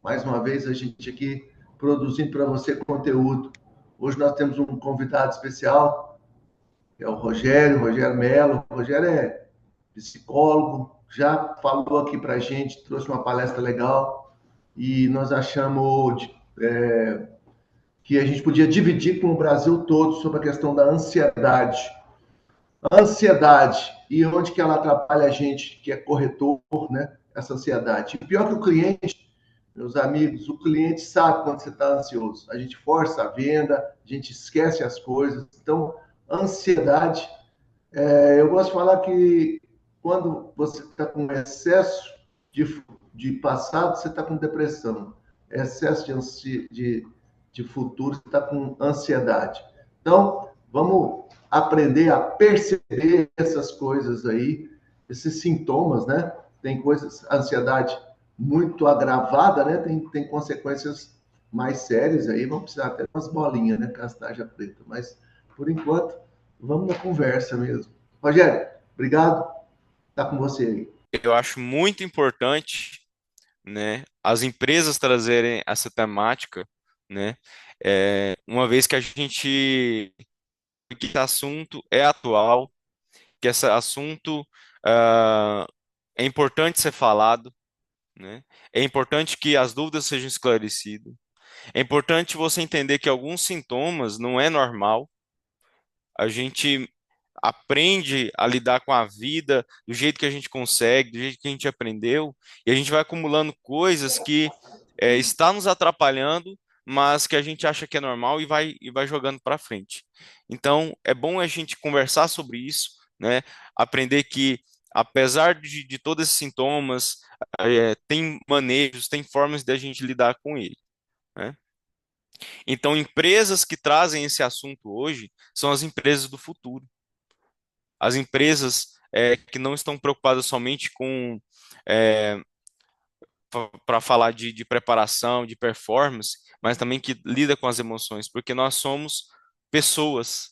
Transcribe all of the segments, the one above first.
Mais uma vez, a gente aqui produzindo para você conteúdo. Hoje nós temos um convidado especial, que é o Rogério Melo. O Rogério é psicólogo, já falou aqui para a gente, trouxe uma palestra legal e nós achamos que a gente podia dividir com o Brasil todo sobre a questão da ansiedade. A ansiedade e onde que ela atrapalha a gente, que é corretor, né? Essa ansiedade. E pior que o cliente, meus amigos, o cliente sabe quando você está ansioso. A gente força a venda, a gente esquece as coisas. Então, ansiedade, eu gosto de falar que quando você está com excesso de passado, você está com depressão. Excesso de futuro, você está com ansiedade. Então, vamos aprender a perceber essas coisas aí, esses sintomas, né? Tem coisas, ansiedade muito agravada, né? Tem consequências mais sérias aí, vamos precisar até umas bolinhas, né? Castanha preta. Mas, por enquanto, vamos na conversa mesmo. Rogério, obrigado. Tá com você aí. Eu acho muito importante, né, as empresas trazerem essa temática, né, uma vez que a gente que esse assunto é atual, que esse assunto ah, é importante ser falado, né, é importante que as dúvidas sejam esclarecidas, é importante você entender que alguns sintomas não é normal, a gente aprende a lidar com a vida do jeito que a gente consegue, do jeito que a gente aprendeu, e a gente vai acumulando coisas que está nos atrapalhando, mas que a gente acha que é normal e vai jogando para frente. Então, é bom a gente conversar sobre isso, né? Aprender que, apesar de todos esses sintomas, tem manejos, tem formas de a gente lidar com ele, né? Então, empresas que trazem esse assunto hoje são as empresas do futuro. As empresas que não estão preocupadas somente com para falar de preparação, de performance, mas também que lida com as emoções, porque nós somos pessoas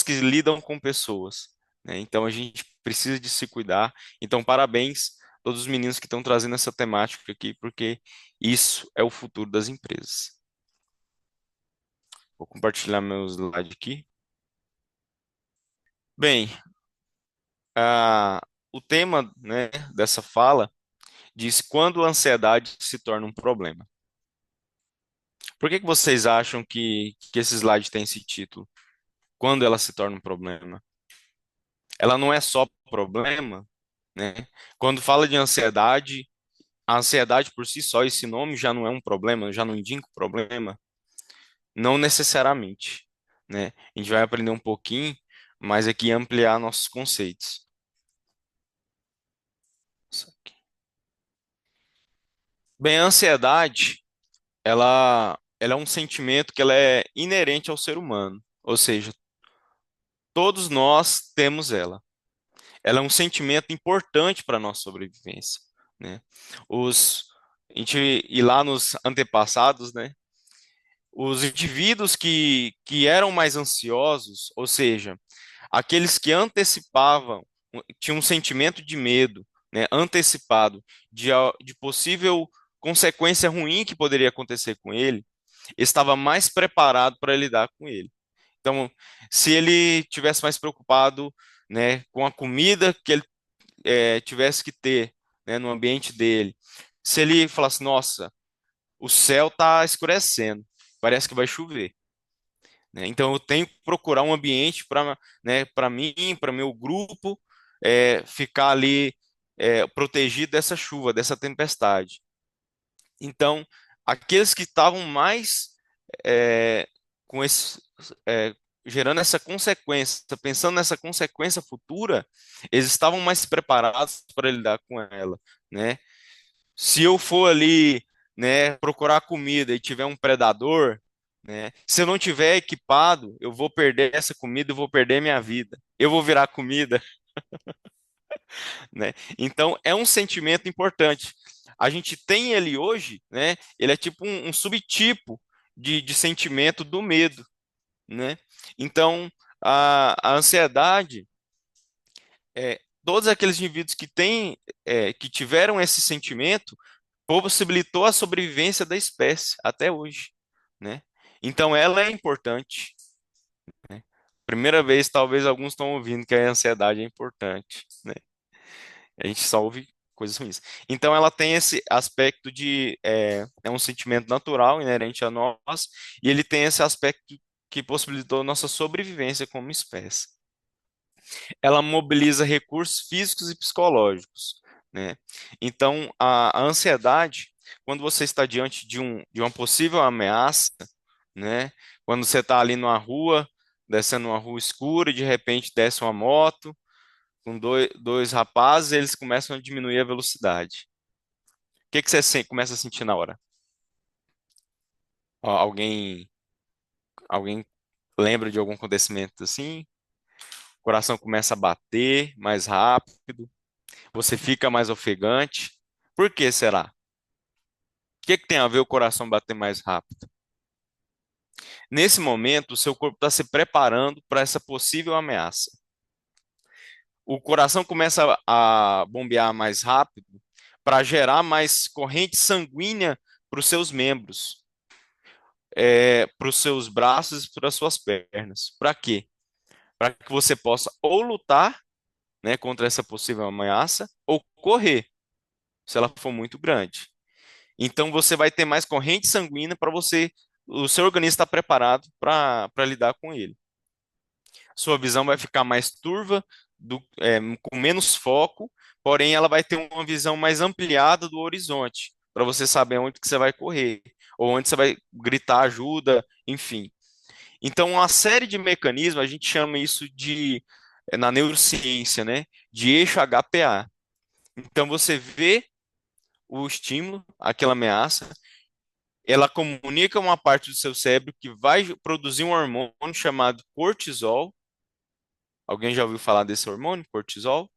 que lidam com pessoas, né? Então a gente precisa de se cuidar. Então parabéns a todos os meninos que estão trazendo essa temática aqui, porque isso é o futuro das empresas. Vou compartilhar meu slide aqui. Bem, o tema, né, dessa fala diz quando a ansiedade se torna um problema. Por que que vocês acham que esse slide tem esse título? Quando ela se torna um problema? Ela não é só problema, né? Quando fala de ansiedade, a ansiedade por si só, esse nome já não é um problema, já não indica um problema? Não necessariamente, né? A gente vai aprender um pouquinho, mas aqui ampliar nossos conceitos. Isso aqui. Bem, a ansiedade, ela é um sentimento que ela é inerente ao ser humano, ou seja, todos nós temos ela. Ela é um sentimento importante para a nossa sobrevivência, né? Os, a gente ir lá nos antepassados, né? Os indivíduos que eram mais ansiosos, ou seja, aqueles que antecipavam, tinham um sentimento de medo, né? Antecipado de possível consequência ruim que poderia acontecer com ele, estava mais preparado para lidar com ele. Então, se ele tivesse mais preocupado, né, com a comida que ele tivesse que ter, né, no ambiente dele, se ele falasse, nossa, o céu está escurecendo, parece que vai chover, né? Então eu tenho que procurar um ambiente para, né, para mim, para meu grupo, ficar ali protegido dessa chuva, dessa tempestade. Então, aqueles que estavam mais com esse, é, gerando essa consequência, pensando nessa consequência futura, eles estavam mais preparados para lidar com ela, né? Se eu for ali, né, procurar comida e tiver um predador, né, se eu não tiver equipado, eu vou perder essa comida e vou perder minha vida. Eu vou virar comida, né? Então é um sentimento importante. A gente tem ele hoje, né? Ele é tipo um subtipo de sentimento do medo, né? Então a ansiedade todos aqueles indivíduos que têm, que tiveram esse sentimento possibilitou a sobrevivência da espécie até hoje, né? Então ela é importante, né? Primeira vez, talvez alguns estão ouvindo que a ansiedade é importante, né? A gente só ouve coisas ruins. Então ela tem esse aspecto de é um sentimento natural inerente a nós e ele tem esse aspecto que possibilitou nossa sobrevivência como espécie. Ela mobiliza recursos físicos e psicológicos, né? Então, a ansiedade, quando você está diante de uma possível ameaça, né? Quando você está ali numa rua, descendo uma rua escura e de repente desce uma moto com dois rapazes, eles começam a diminuir a velocidade. O que que você começa a sentir na hora? Ó, alguém lembra de algum acontecimento assim? O coração começa a bater mais rápido, você fica mais ofegante. Por que será? O que que tem a ver o coração bater mais rápido? Nesse momento, o seu corpo está se preparando para essa possível ameaça. O coração começa a bombear mais rápido para gerar mais corrente sanguínea para os seus membros, para os seus braços e para as suas pernas. Para quê? Para que você possa ou lutar, né, contra essa possível ameaça ou correr, se ela for muito grande. Então você vai ter mais corrente sanguínea para você, o seu organismo está preparado para lidar com ele. Sua visão vai ficar mais turva, com menos foco, porém ela vai ter uma visão mais ampliada do horizonte, para você saber onde que você vai correr, ou onde você vai gritar ajuda, enfim. Então, uma série de mecanismos, a gente chama isso na neurociência, né, de eixo HPA. Então, você vê o estímulo, aquela ameaça, ela comunica uma parte do seu cérebro que vai produzir um hormônio chamado cortisol. Alguém já ouviu falar desse hormônio, cortisol?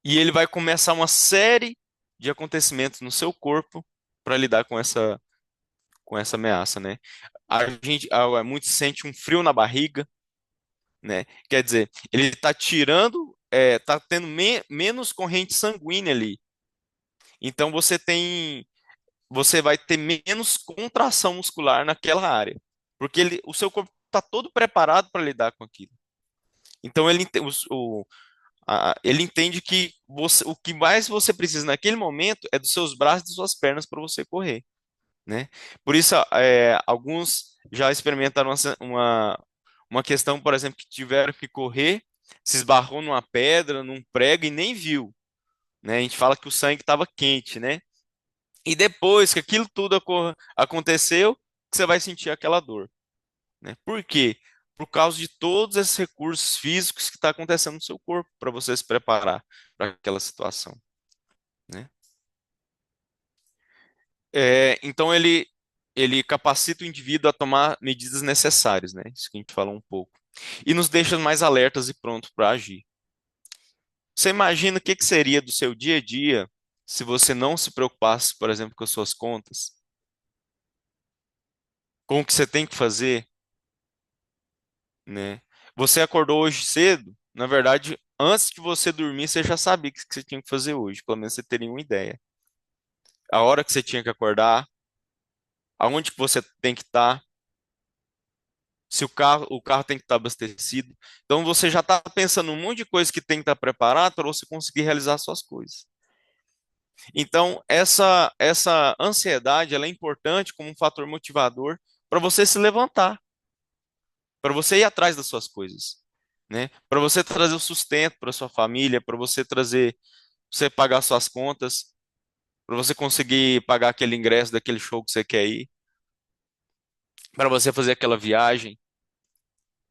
E ele vai começar uma série de acontecimentos no seu corpo para lidar com essa ameaça, né? Muito sente um frio na barriga, né? Quer dizer, ele está tirando, está tendo menos corrente sanguínea ali. Então você vai ter menos contração muscular naquela área, porque o seu corpo está todo preparado para lidar com aquilo. Então ele entende que o que mais você precisa naquele momento é dos seus braços e das suas pernas para você correr, né? Por isso, alguns já experimentaram uma questão, por exemplo, que tiveram que correr, se esbarrou numa pedra, num prego e nem viu, né? A gente fala que o sangue estava quente, né? E depois que aquilo tudo aconteceu, que você vai sentir aquela dor, né? Por quê? Por causa de todos esses recursos físicos que está acontecendo no seu corpo para você se preparar para aquela situação, né? Então ele capacita o indivíduo a tomar medidas necessárias, né? Isso que a gente falou um pouco. E nos deixa mais alertas e prontos para agir. Você imagina o que que seria do seu dia a dia se você não se preocupasse, por exemplo, com as suas contas, com o que você tem que fazer, né? Você acordou hoje cedo, na verdade, antes de você dormir, você já sabia o que você tinha que fazer hoje, pelo menos você teria uma ideia. A hora que você tinha que acordar, aonde que você tem que estar, se o carro tem que estar abastecido. Então você já está pensando um monte de coisa que tem que estar preparado para você conseguir realizar suas coisas. Então essa ansiedade ela é importante como um fator motivador para você se levantar, para você ir atrás das suas coisas, né? Para você trazer o sustento para sua família, para você pagar suas contas, para você conseguir pagar aquele ingresso daquele show que você quer ir, para você fazer aquela viagem.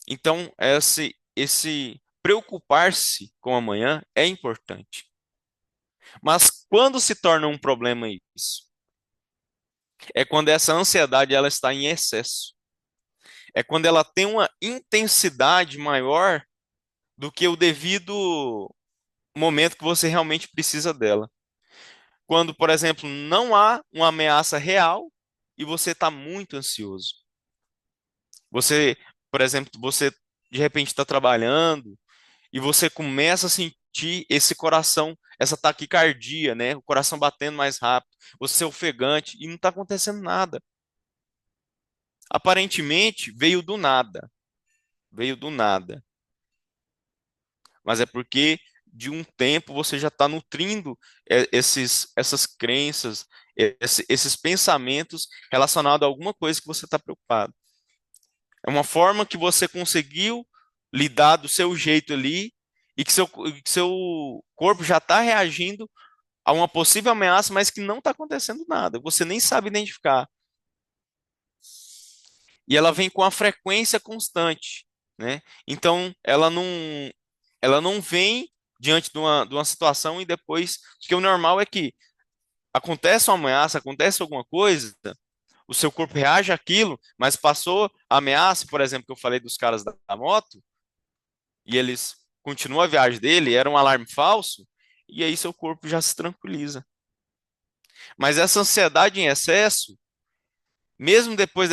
Então, esse preocupar-se com amanhã é importante. Mas quando se torna um problema isso? É quando essa ansiedade ela está em excesso. É quando ela tem uma intensidade maior do que o devido momento que você realmente precisa dela. Quando, por exemplo, não há uma ameaça real e você está muito ansioso. Você, por exemplo, você de repente está trabalhando e você começa a sentir esse coração, essa taquicardia, né? O coração batendo mais rápido, você é ofegante e não está acontecendo nada. Aparentemente veio do nada, mas é porque de um tempo você já está nutrindo essas crenças, esses pensamentos relacionados a alguma coisa que você está preocupado. É uma forma que você conseguiu lidar do seu jeito ali e que seu corpo já está reagindo a uma possível ameaça, mas que não está acontecendo nada. Você nem sabe identificar. E ela vem com a frequência constante, né? Então, ela não vem diante de uma situação e depois, porque o normal é que acontece uma ameaça, acontece alguma coisa, o seu corpo reage àquilo, mas passou a ameaça, por exemplo, que eu falei dos caras da moto, e eles continuam a viagem dele, era um alarme falso, e aí seu corpo já se tranquiliza. Mas essa ansiedade em excesso, mesmo depois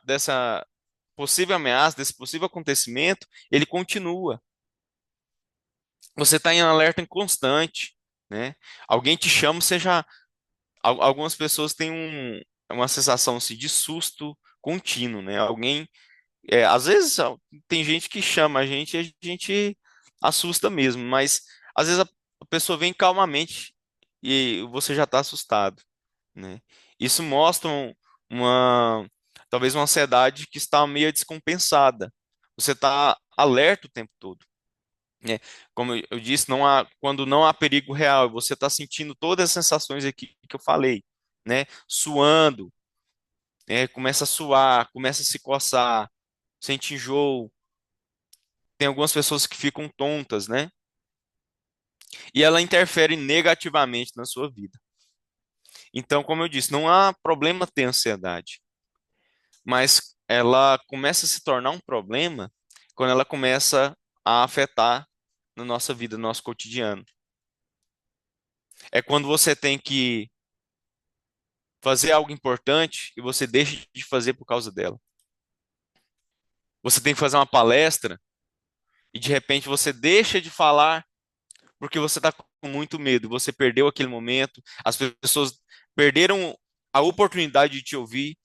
dessa possível ameaça, desse possível acontecimento, ele continua. Você está em alerta constante, né? Alguém te chama, você já. Algumas pessoas têm uma sensação assim, de susto contínuo, né? Alguém. Às vezes tem gente que chama a gente e a gente assusta mesmo, mas às vezes a pessoa vem calmamente e você já está assustado, né? Isso mostra uma, talvez uma ansiedade que está meio descompensada. Você está alerta o tempo todo, né? Como eu disse, quando não há perigo real, você está sentindo todas as sensações aqui que eu falei, né? Suando, né? Começa a suar, começa a se coçar, sente enjoo. Tem algumas pessoas que ficam tontas, né? E ela interfere negativamente na sua vida. Então, como eu disse, não há problema ter ansiedade, mas ela começa a se tornar um problema quando ela começa a afetar na nossa vida, no nosso cotidiano. É quando você tem que fazer algo importante e você deixa de fazer por causa dela. Você tem que fazer uma palestra e de repente você deixa de falar porque você está com muito medo. Você perdeu aquele momento, as pessoas perderam a oportunidade de te ouvir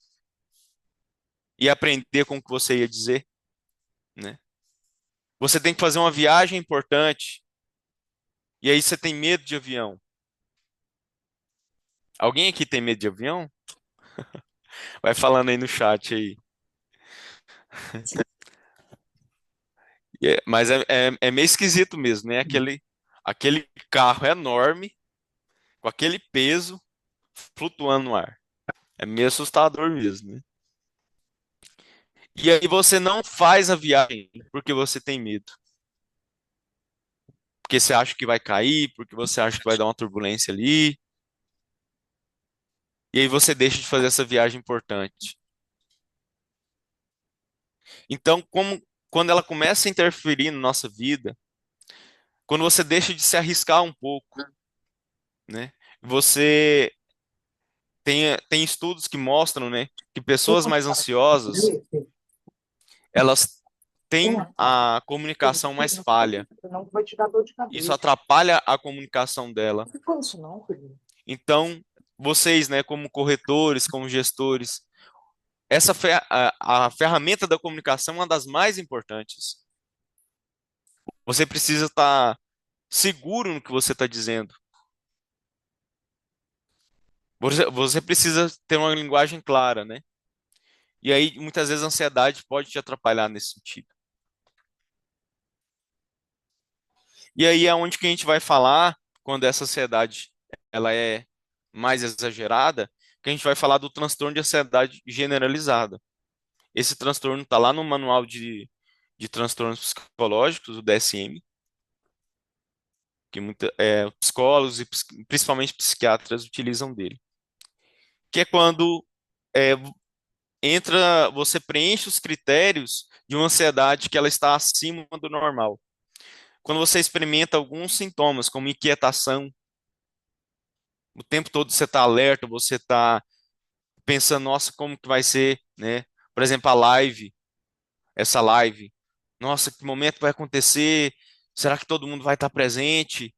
e aprender com o que você ia dizer, né? Você tem que fazer uma viagem importante e aí você tem medo de avião. Alguém aqui tem medo de avião? Vai falando aí no chat aí. Mas é meio esquisito mesmo, né? Aquele carro enorme, com aquele peso, flutuando no ar. É meio assustador mesmo, né? E aí você não faz a viagem porque você tem medo. Porque você acha que vai cair, porque você acha que vai dar uma turbulência ali. E aí você deixa de fazer essa viagem importante. Então, quando ela começa a interferir na nossa vida, quando você deixa de se arriscar um pouco, né? Você tem estudos que mostram, né, que pessoas mais ansiosas, elas têm a comunicação mais falha. Não vai te dar dor de Isso cabeça. atrapalha a comunicação dela. Não fala isso não, filho. Então, vocês, né, como corretores, como gestores, a ferramenta da comunicação é uma das mais importantes. Você precisa estar seguro no que você está dizendo. Você precisa ter uma linguagem clara, né? E aí, muitas vezes, a ansiedade pode te atrapalhar nesse sentido. E aí é onde que a gente vai falar, quando essa ansiedade ela é mais exagerada, que a gente vai falar do transtorno de ansiedade generalizada. Esse transtorno está lá no manual de transtornos psicológicos, o DSM, que psicólogos e principalmente psiquiatras utilizam dele. Que é quando é, você preenche os critérios de uma ansiedade que ela está acima do normal. Quando você experimenta alguns sintomas, como inquietação, o tempo todo você está alerta, você está pensando, nossa, como que vai ser, né? Por exemplo, essa live, nossa, que momento vai acontecer? Será que todo mundo vai estar presente?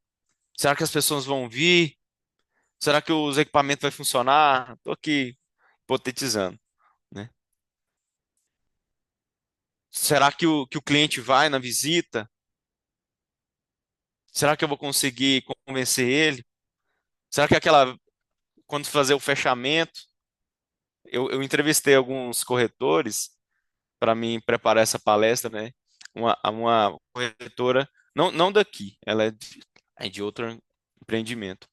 Será que as pessoas vão vir? Será que os equipamentos vão funcionar? Estou aqui hipotetizando, né? Será que o cliente vai na visita? Será que eu vou conseguir convencer ele? Será que quando fazer o fechamento, eu entrevistei alguns corretores para mim preparar essa palestra, né? Uma corretora, não daqui, ela é de outro empreendimento.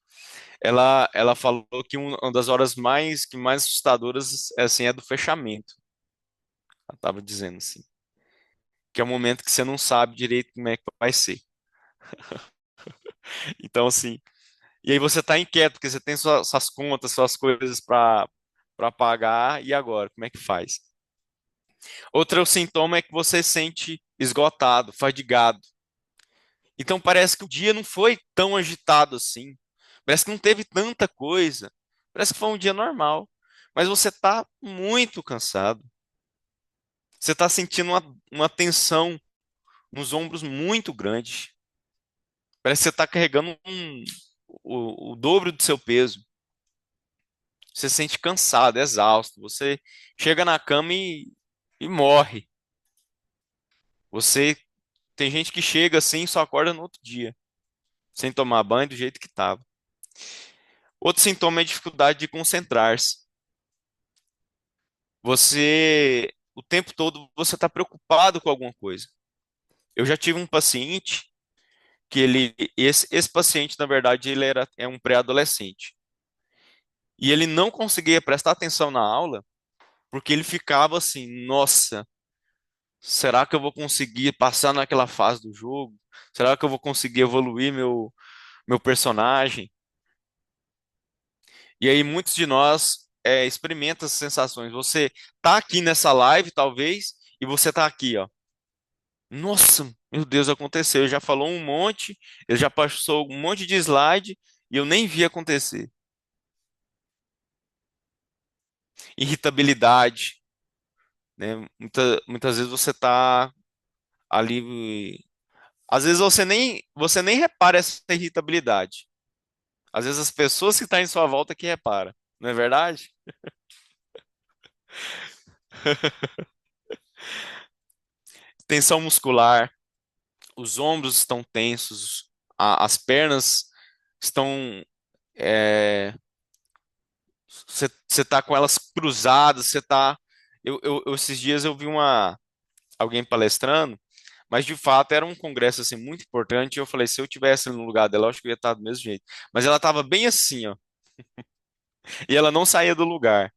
Ela falou que uma das horas mais assustadoras assim, é do fechamento. Ela estava dizendo assim, que é o momento que você não sabe direito como é que vai ser. Então, assim, e aí você está inquieto, porque você tem suas contas, suas coisas para pagar, e agora? Como é que faz? Outro sintoma é que você se sente esgotado, fadigado. Então parece que o dia não foi tão agitado assim. Parece que não teve tanta coisa. Parece que foi um dia normal. Mas você está muito cansado. Você está sentindo uma tensão nos ombros muito grande. Parece que você está carregando o dobro do seu peso. Você se sente cansado, exausto. Você chega na cama e morre. Você tem gente que chega assim e só acorda no outro dia, sem tomar banho do jeito que estava. Outro sintoma é a dificuldade de concentrar-se. O tempo todo, você está preocupado com alguma coisa. Eu já tive um paciente que esse paciente, na verdade, é um pré-adolescente. E ele não conseguia prestar atenção na aula porque ele ficava assim, nossa, será que eu vou conseguir passar naquela fase do jogo? Será que eu vou conseguir evoluir meu personagem? E aí muitos de nós experimentam essas sensações. Você tá aqui nessa live, talvez, e você tá aqui, ó. Nossa, meu Deus, aconteceu. Ele já falou um monte, ele já passou um monte de slide e eu nem vi acontecer. Irritabilidade, né? Muitas vezes você tá ali. Às vezes você nem repara essa irritabilidade. Às vezes as pessoas que estão em sua volta que reparam. Não é verdade? Tensão muscular, os ombros estão tensos, as pernas estão. Você tá com elas cruzadas, você tá. Esses dias eu vi alguém palestrando, mas de fato era um congresso assim muito importante. E eu falei, se eu tivesse no lugar dela, eu acho que eu ia estar do mesmo jeito. Mas ela estava bem assim, ó, e ela não saía do lugar.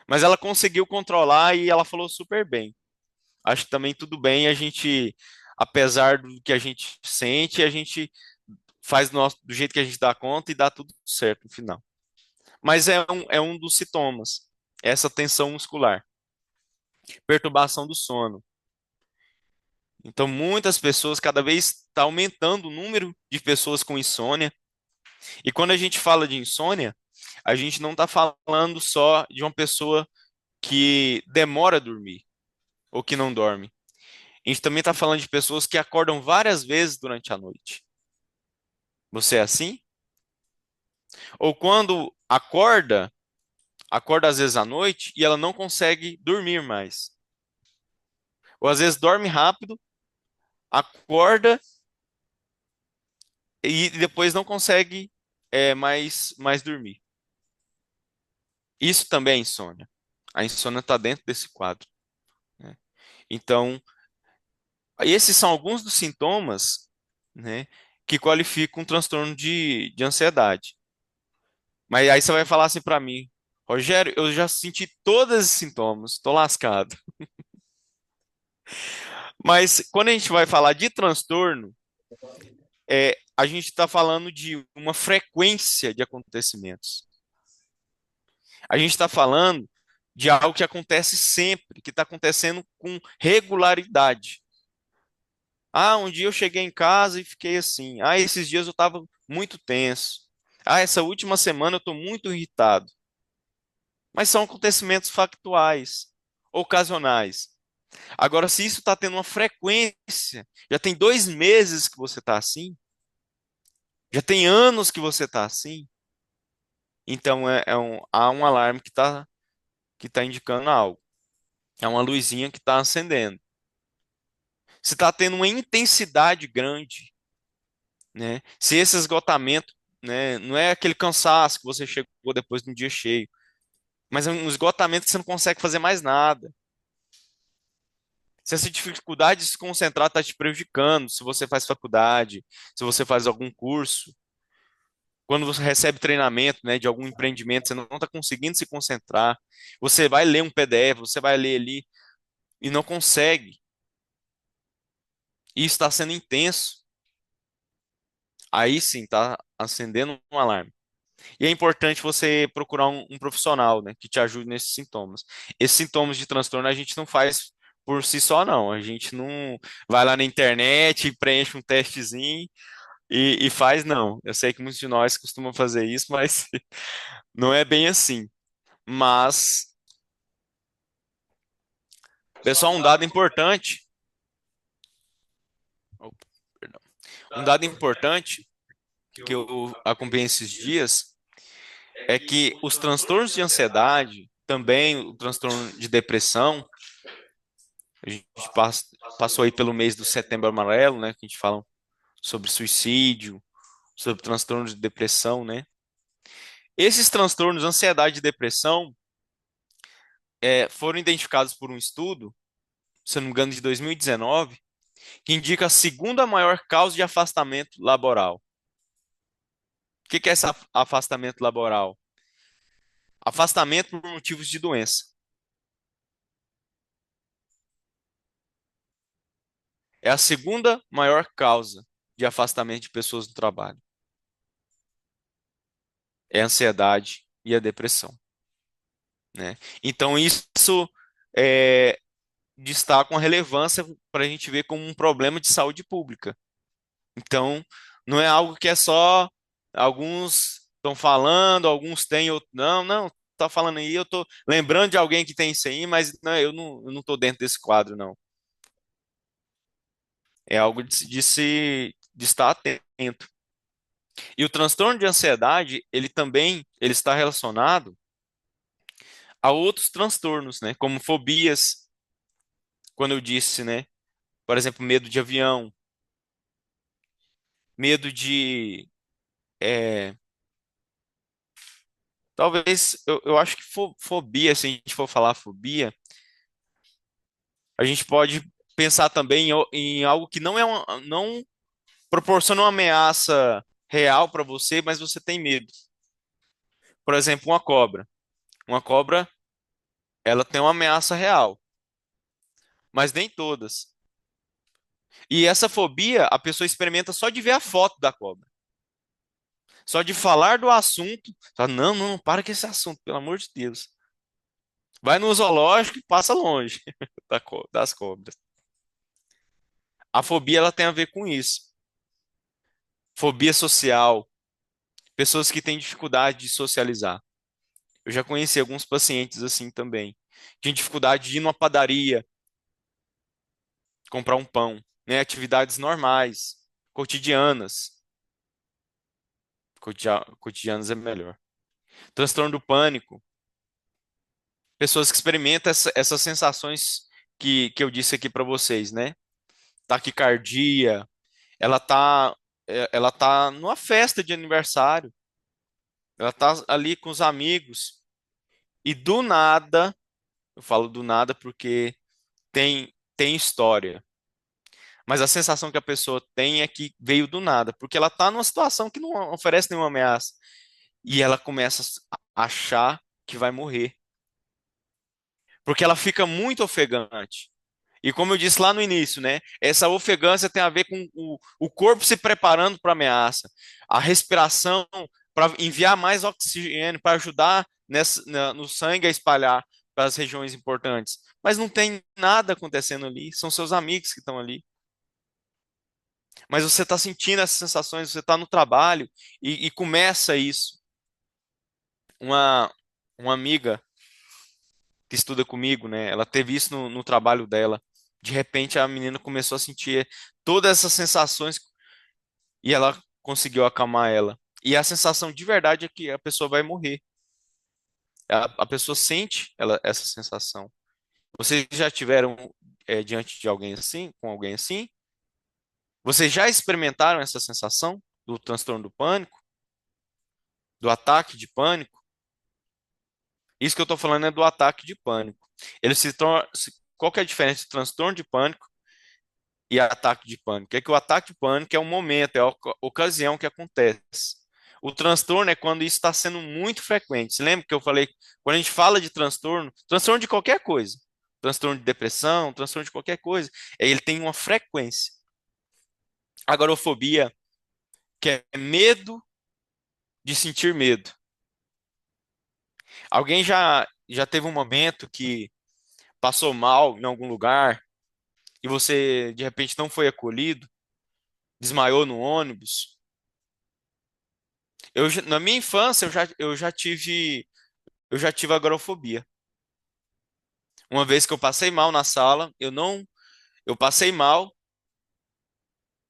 Mas ela conseguiu controlar e ela falou super bem. Acho que também tudo bem a gente, apesar do que a gente sente, a gente faz do jeito que a gente dá conta e dá tudo certo no final. Mas é um dos sintomas, essa tensão muscular, perturbação do sono. Então, muitas pessoas, cada vez está aumentando o número de pessoas com insônia. E quando a gente fala de insônia, a gente não está falando só de uma pessoa que demora a dormir ou que não dorme. A gente também está falando de pessoas que acordam várias vezes durante a noite. Você é assim? Ou quando acorda às vezes à noite e ela não consegue dormir mais. Ou às vezes dorme rápido, acorda e depois não consegue mais dormir. Isso também é insônia. A insônia está dentro desse quadro, né? Então, esses são alguns dos sintomas, né, que qualificam um transtorno de ansiedade. Mas aí você vai falar assim para mim, Rogério, eu já senti todos esses sintomas, estou lascado. Mas quando a gente vai falar de transtorno, a gente está falando de uma frequência de acontecimentos. A gente está falando de algo que acontece sempre, que está acontecendo com regularidade. Ah, um dia eu cheguei em casa e fiquei assim. Ah, esses dias eu estava muito tenso. Ah, essa última semana eu estou muito irritado. Mas são acontecimentos factuais, ocasionais. Agora, se isso está tendo uma frequência, já tem 2 meses que você está assim, já tem anos que você está assim, então há um alarme que tá indicando algo. É uma luzinha que está acendendo. Se está tendo uma intensidade grande, né? Se esse esgotamento, né, não é aquele cansaço que você chegou depois de um dia cheio, mas é um esgotamento que você não consegue fazer mais nada. Se essa dificuldade de se concentrar está te prejudicando, se você faz faculdade, se você faz algum curso, quando você recebe treinamento, né, de algum empreendimento, você não está conseguindo se concentrar, você vai ler um PDF, você vai ler ali e não consegue, e isso está sendo intenso, aí sim está acendendo um alarme. E é importante você procurar um profissional, né, que te ajude nesses sintomas. Esses sintomas de transtorno a gente não faz por si só, não. A gente não vai lá na internet, preenche um testezinho e faz, não. Eu sei que muitos de nós costumam fazer isso, mas não é bem assim. Mas, pessoal, um dado importante, opa, perdão. Um dado importante que eu acompanhei esses dias é que os transtornos de ansiedade, também o transtorno de depressão, a gente passou aí pelo mês do Setembro Amarelo, né, que a gente fala sobre suicídio, sobre transtorno de depressão, né? Esses transtornos, ansiedade e depressão, foram identificados por um estudo, se eu não me engano, de 2019, que indica a segunda maior causa de afastamento laboral. O que é esse afastamento laboral? Afastamento por motivos de doença. É a segunda maior causa de afastamento de pessoas do trabalho. É a ansiedade e a depressão, né? Então, isso é, destaca uma relevância para a gente ver como um problema de saúde pública. Então, não é algo que é só alguns estão falando, alguns têm, outros não, não, tá falando aí, eu tô lembrando de alguém que tem isso aí, mas não, eu não tô dentro desse quadro, não. É algo de estar atento. E o transtorno de ansiedade, ele está relacionado a outros transtornos, né? Como fobias, quando eu disse, né? Por exemplo, medo de avião, medo de. é, Talvez, eu acho que fobia, se a gente for falar fobia, a gente pode pensar também em algo que não proporciona uma ameaça real para você, mas você tem medo. Por exemplo, uma cobra. Uma cobra, ela tem uma ameaça real, mas nem todas. E essa fobia, a pessoa experimenta só de ver a foto da cobra. Só de falar do assunto, fala, não, não, para com esse assunto, pelo amor de Deus. Vai no zoológico e passa longe das cobras. A fobia ela tem a ver com isso. Fobia social, pessoas que têm dificuldade de socializar. Eu já conheci alguns pacientes assim também. Tinha dificuldade de ir numa padaria, comprar um pão, né? Atividades normais, cotidianas. Cotidianas é melhor. Transtorno do pânico, pessoas que experimentam essas sensações que eu disse aqui para vocês, né? Taquicardia, ela tá, ela tá numa festa de aniversário, ela tá ali com os amigos e do nada, eu falo do nada porque tem história, mas a sensação que a pessoa tem é que veio do nada, porque ela tá numa situação que não oferece nenhuma ameaça e ela começa a achar que vai morrer, porque ela fica muito ofegante. E como eu disse lá no início, né? Essa ofegância tem a ver com o corpo se preparando para a ameaça, a respiração para enviar mais oxigênio, para ajudar no sangue a espalhar para as regiões importantes. Mas não tem nada acontecendo ali, são seus amigos que estão ali. Mas você está sentindo essas sensações, você está no trabalho e começa isso. Uma amiga que estuda comigo, né? Ela teve isso no trabalho dela. De repente a menina começou a sentir todas essas sensações e ela conseguiu acalmar ela. E a sensação de verdade é que a pessoa vai morrer. A pessoa sente essa sensação. Vocês já tiveram diante de alguém assim, com alguém assim? Vocês já experimentaram essa sensação do transtorno do pânico, do ataque de pânico? Isso que eu estou falando é do ataque de pânico. Ele se torna, qual que é a diferença entre transtorno de pânico e ataque de pânico? É que o ataque de pânico é um momento, é a ocasião que acontece. O transtorno é quando isso está sendo muito frequente. Você lembra que eu falei, quando a gente fala de transtorno, transtorno de qualquer coisa, transtorno de depressão, transtorno de qualquer coisa, ele tem uma frequência. Agorafobia, que é medo de sentir medo. Alguém já teve um momento que passou mal em algum lugar e você de repente não foi acolhido, desmaiou no ônibus? Na minha infância eu já tive agorafobia. Uma vez que eu passei mal na sala, eu passei mal,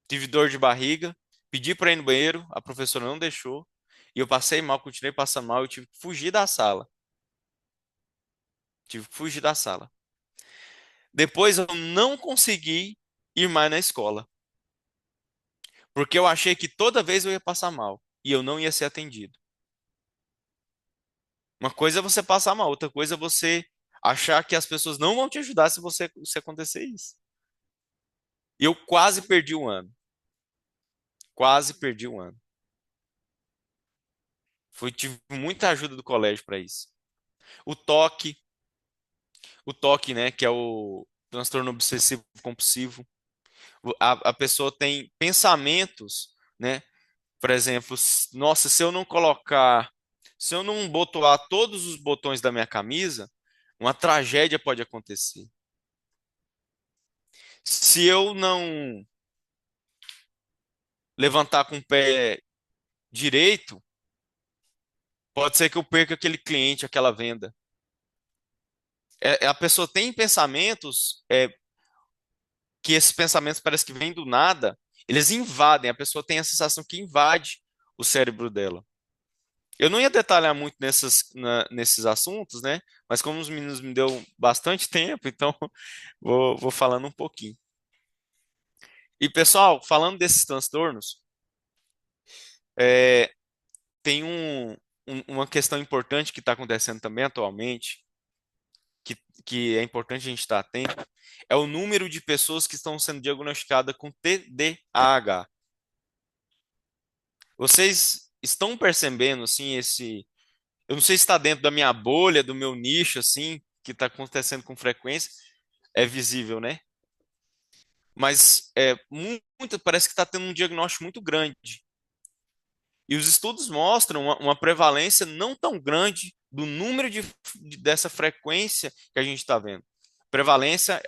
tive dor de barriga, pedi para ir no banheiro, a professora não deixou, e eu passei mal, continuei passando mal, eu tive que fugir da sala. Tive que fugir da sala. Depois eu não consegui ir mais na escola, porque eu achei que toda vez eu ia passar mal e eu não ia ser atendido. Uma coisa é você passar mal, outra coisa é você achar que as pessoas não vão te ajudar se acontecer isso. E eu quase perdi um ano. Quase perdi um ano. Tive muita ajuda do colégio para isso. O toque, o toque, né, que é o transtorno obsessivo compulsivo. A pessoa tem pensamentos, né? Por exemplo, nossa, se eu não botoar todos os botões da minha camisa, uma tragédia pode acontecer. Se eu não levantar com o pé direito, pode ser que eu perca aquele cliente, aquela venda. A pessoa tem pensamentos que esses pensamentos parece que vêm do nada, eles invadem, a pessoa tem a sensação que invade o cérebro dela. Eu não ia detalhar muito nesses assuntos, né? Mas como os meninos me deu bastante tempo, então vou falando um pouquinho. E pessoal, falando desses transtornos, é, tem uma questão importante que está acontecendo também atualmente, que, que é importante a gente estar atento, é o número de pessoas que estão sendo diagnosticadas com TDAH. Vocês estão percebendo, assim, eu não sei se está dentro da minha bolha, do meu nicho, assim, que está acontecendo com frequência, é visível, né? Mas parece que está tendo um diagnóstico muito grande. E os estudos mostram uma prevalência não tão grande do número dessa frequência que a gente está vendo. Prevalência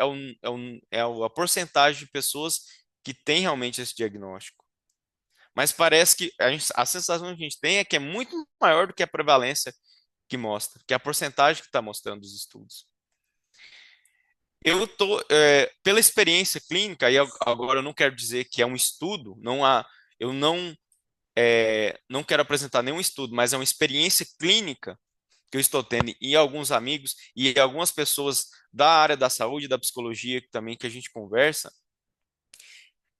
é a porcentagem de pessoas que têm realmente esse diagnóstico. Mas parece que a sensação que a gente tem é que é muito maior do que a prevalência que mostra, que é a porcentagem que está mostrando os estudos. Pela experiência clínica, e agora eu não quero dizer que é um estudo, eu não quero apresentar nenhum estudo, mas é uma experiência clínica que eu estou tendo e alguns amigos e algumas pessoas da área da saúde, da psicologia também que a gente conversa,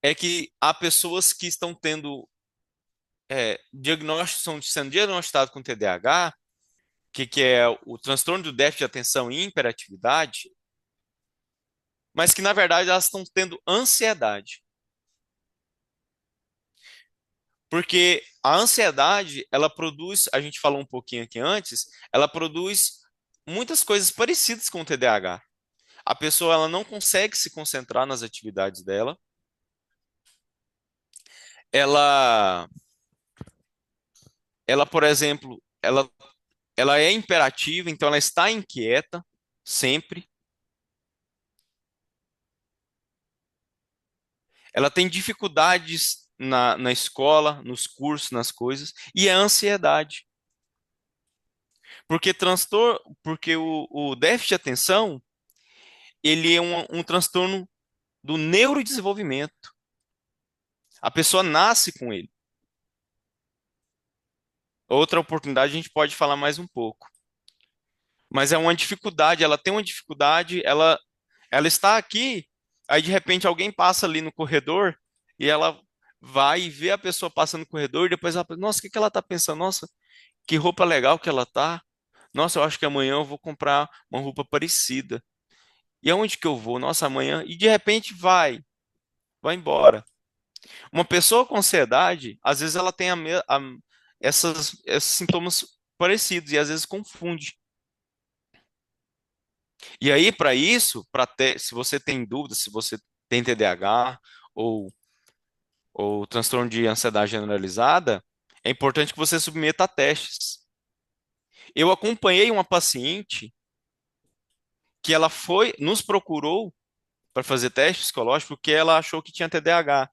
é que há pessoas que estão tendo estão sendo diagnosticadas com TDAH, que é o transtorno do déficit de atenção e hiperatividade, mas que na verdade elas estão tendo ansiedade. Porque a ansiedade, ela produz, a gente falou um pouquinho aqui antes, ela produz muitas coisas parecidas com o TDAH. A pessoa ela não consegue se concentrar nas atividades dela. Ela, por exemplo, ela é imperativa, então ela está inquieta sempre. Ela tem dificuldades na escola, nos cursos, nas coisas, e é ansiedade. Porque o déficit de atenção, ele é um transtorno do neurodesenvolvimento. A pessoa nasce com ele. Outra oportunidade a gente pode falar mais um pouco. Mas é uma dificuldade, ela tem uma dificuldade, ela está aqui, aí de repente alguém passa ali no corredor e ela vai e vê a pessoa passando no corredor e depois ela pensa, nossa, o que que ela está pensando? Nossa, que roupa legal que ela tá. Nossa, eu acho que amanhã eu vou comprar uma roupa parecida. E aonde que eu vou? Nossa, amanhã. E de repente vai embora. Uma pessoa com ansiedade, às vezes ela tem esses sintomas parecidos e às vezes confunde. E aí, para isso, se você tem dúvida, se você tem TDAH ou, ou transtorno de ansiedade generalizada, é importante que você submeta a testes. Eu acompanhei uma paciente que ela nos procurou para fazer teste psicológico porque ela achou que tinha TDAH.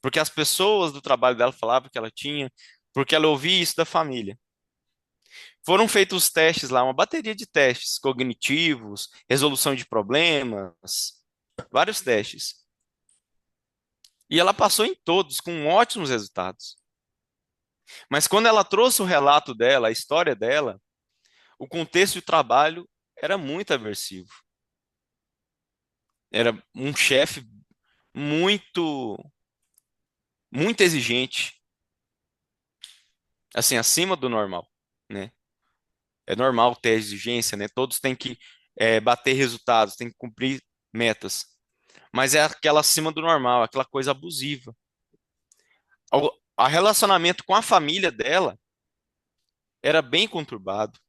Porque as pessoas do trabalho dela falavam que ela tinha, porque ela ouvia isso da família. Foram feitos testes lá, uma bateria de testes cognitivos, resolução de problemas, vários testes. E ela passou em todos com ótimos resultados. Mas quando ela trouxe o relato dela, a história dela, o contexto de trabalho era muito aversivo. Era um chefe muito, muito exigente, assim, acima do normal, né? É normal ter exigência, né? Todos têm que bater resultados, têm que cumprir metas. Mas é aquela acima do normal, aquela coisa abusiva. O relacionamento com a família dela era bem conturbado.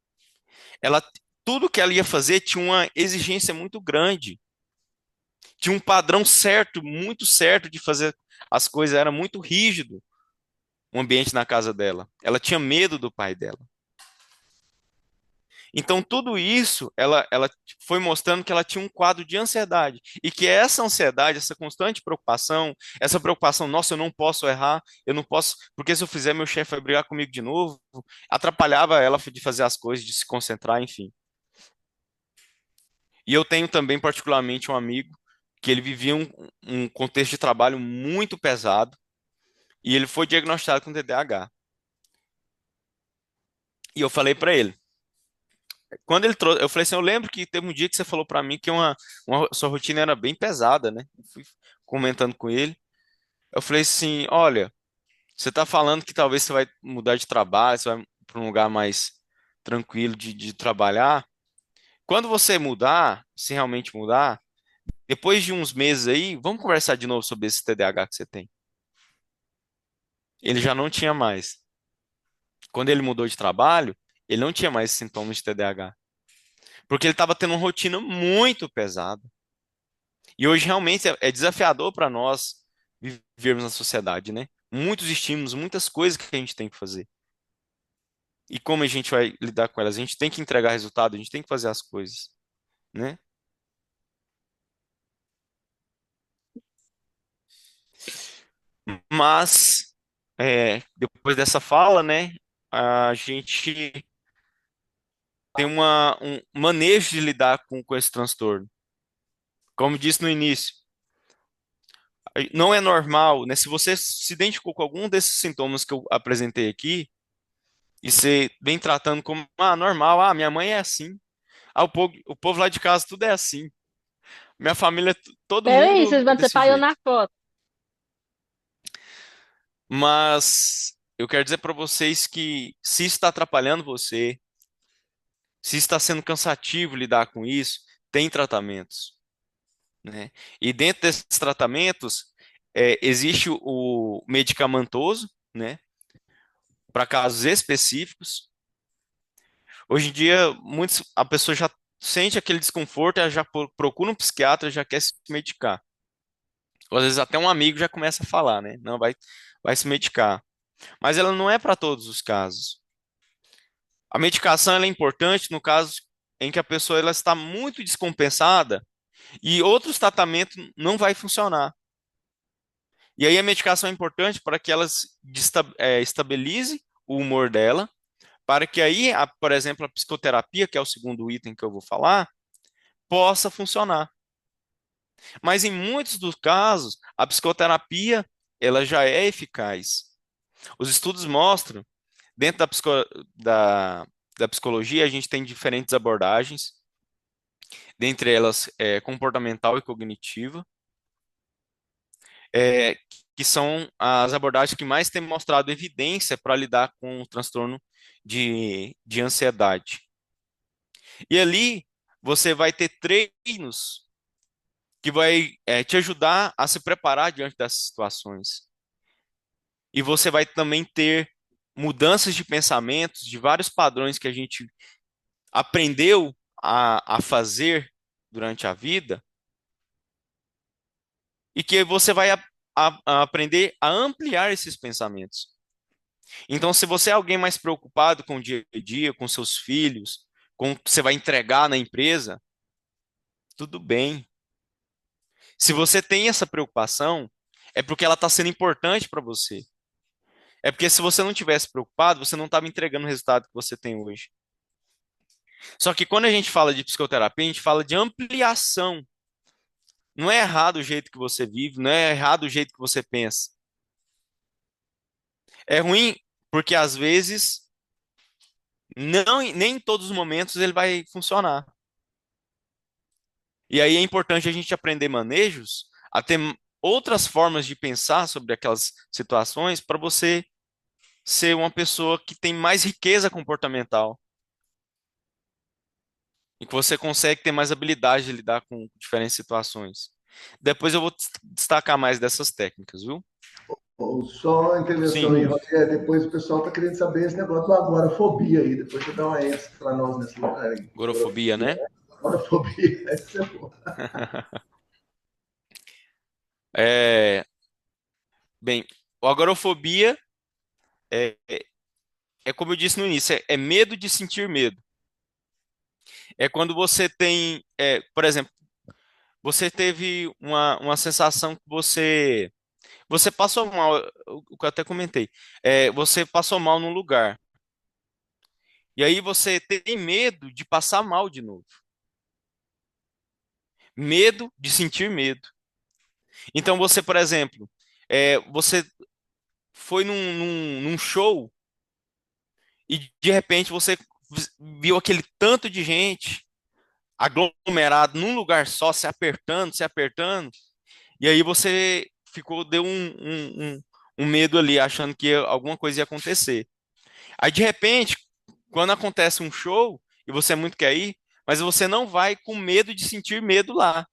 Ela, tudo que ela ia fazer tinha uma exigência muito grande. Tinha um padrão certo, muito certo de fazer as coisas, era muito rígido o ambiente na casa dela. Ela tinha medo do pai dela. Então, tudo isso, ela foi mostrando que ela tinha um quadro de ansiedade. E que essa ansiedade, essa constante preocupação, essa preocupação, nossa, eu não posso errar, eu não posso, porque se eu fizer, meu chefe vai brigar comigo de novo, atrapalhava ela de fazer as coisas, de se concentrar, enfim. E eu tenho também, particularmente, um amigo que ele vivia um contexto de trabalho muito pesado e ele foi diagnosticado com TDAH. E eu falei para ele, quando ele trouxe, eu falei assim, eu lembro que teve um dia que você falou para mim que sua rotina era bem pesada, né? Eu fui comentando com ele. Eu falei assim, olha, você está falando que talvez você vai mudar de trabalho, você vai para um lugar mais tranquilo de trabalhar. Quando você mudar, se realmente mudar, depois de uns meses aí, vamos conversar de novo sobre esse TDAH que você tem. Ele já não tinha mais. Quando ele mudou de trabalho, ele não tinha mais sintomas de TDAH. Porque ele estava tendo uma rotina muito pesada. E hoje realmente é desafiador para nós vivermos na sociedade, né? Muitos estímulos, muitas coisas que a gente tem que fazer. E como a gente vai lidar com elas? A gente tem que entregar resultado, a gente tem que fazer as coisas, né? Mas, depois dessa fala, né, a gente tem um manejo de lidar com esse transtorno. Como disse no início, não é normal, né? Se você se identificou com algum desses sintomas que eu apresentei aqui, e você vem tratando como, normal, minha mãe é assim. O povo lá de casa tudo é assim. Minha família, todo Peraí, mundo vocês é vão desse separar na jeito. foto. Mas eu quero dizer para vocês que se está atrapalhando você, se está sendo cansativo lidar com isso, tem tratamentos, né? E dentro desses tratamentos, existe o medicamentoso, né? Para casos específicos. Hoje em dia, a pessoa já sente aquele desconforto, ela já procura um psiquiatra, já quer se medicar. Ou às vezes até um amigo já começa a falar, né? Não, vai se medicar. Mas ela não é para todos os casos. A medicação ela é importante no caso em que a pessoa ela está muito descompensada e outros tratamentos não vai funcionar. E aí a medicação é importante para que ela estabilize o humor dela, para que aí, por exemplo, a psicoterapia, que é o segundo item que eu vou falar, possa funcionar. Mas em muitos dos casos, a psicoterapia, ela já é eficaz. Os estudos mostram, dentro da, da psicologia, a gente tem diferentes abordagens, dentre elas comportamental e cognitiva, é, que são as abordagens que mais têm mostrado evidência para lidar com o transtorno de ansiedade. E ali você vai ter treinos que vai te ajudar a se preparar diante dessas situações. E você vai também ter mudanças de pensamentos, de vários padrões que a gente aprendeu a fazer durante a vida, e que você vai a aprender a ampliar esses pensamentos. Então, se você é alguém mais preocupado com o dia a dia, com seus filhos, com o que você vai entregar na empresa, tudo bem. Se você tem essa preocupação, é porque ela está sendo importante para você. É porque se você não tivesse preocupado, você não estava entregando o resultado que você tem hoje. Só que quando a gente fala de psicoterapia, a gente fala de ampliação. Não é errado o jeito que você vive, não é errado o jeito que você pensa. É ruim porque às vezes não, nem em todos os momentos ele vai funcionar. E aí é importante a gente aprender manejos, a ter outras formas de pensar sobre aquelas situações para você ser uma pessoa que tem mais riqueza comportamental e que você consegue ter mais habilidade de lidar com diferentes situações. Depois eu vou destacar mais dessas técnicas, viu? Só uma intervenção Sim, aí, Rogério. Depois o pessoal está querendo saber esse negócio do agorafobia aí. Depois você dá uma ênfase para nós nesse lugar aí. gorofobia, né? Agorafobia, essa é boa. É, bem, a agorafobia é como eu disse no início, é medo de sentir medo. É quando você tem, por exemplo, você teve uma sensação que você passou mal, o que eu até comentei, você passou mal num lugar, e aí você tem medo de passar mal de novo. Medo de sentir medo. Então você, por exemplo, você foi num show e de repente você viu aquele tanto de gente aglomerado num lugar só, se apertando, e aí você deu um medo ali, achando que alguma coisa ia acontecer. Aí, de repente, quando acontece um show, e você muito quer ir, mas você não vai com medo de sentir medo lá.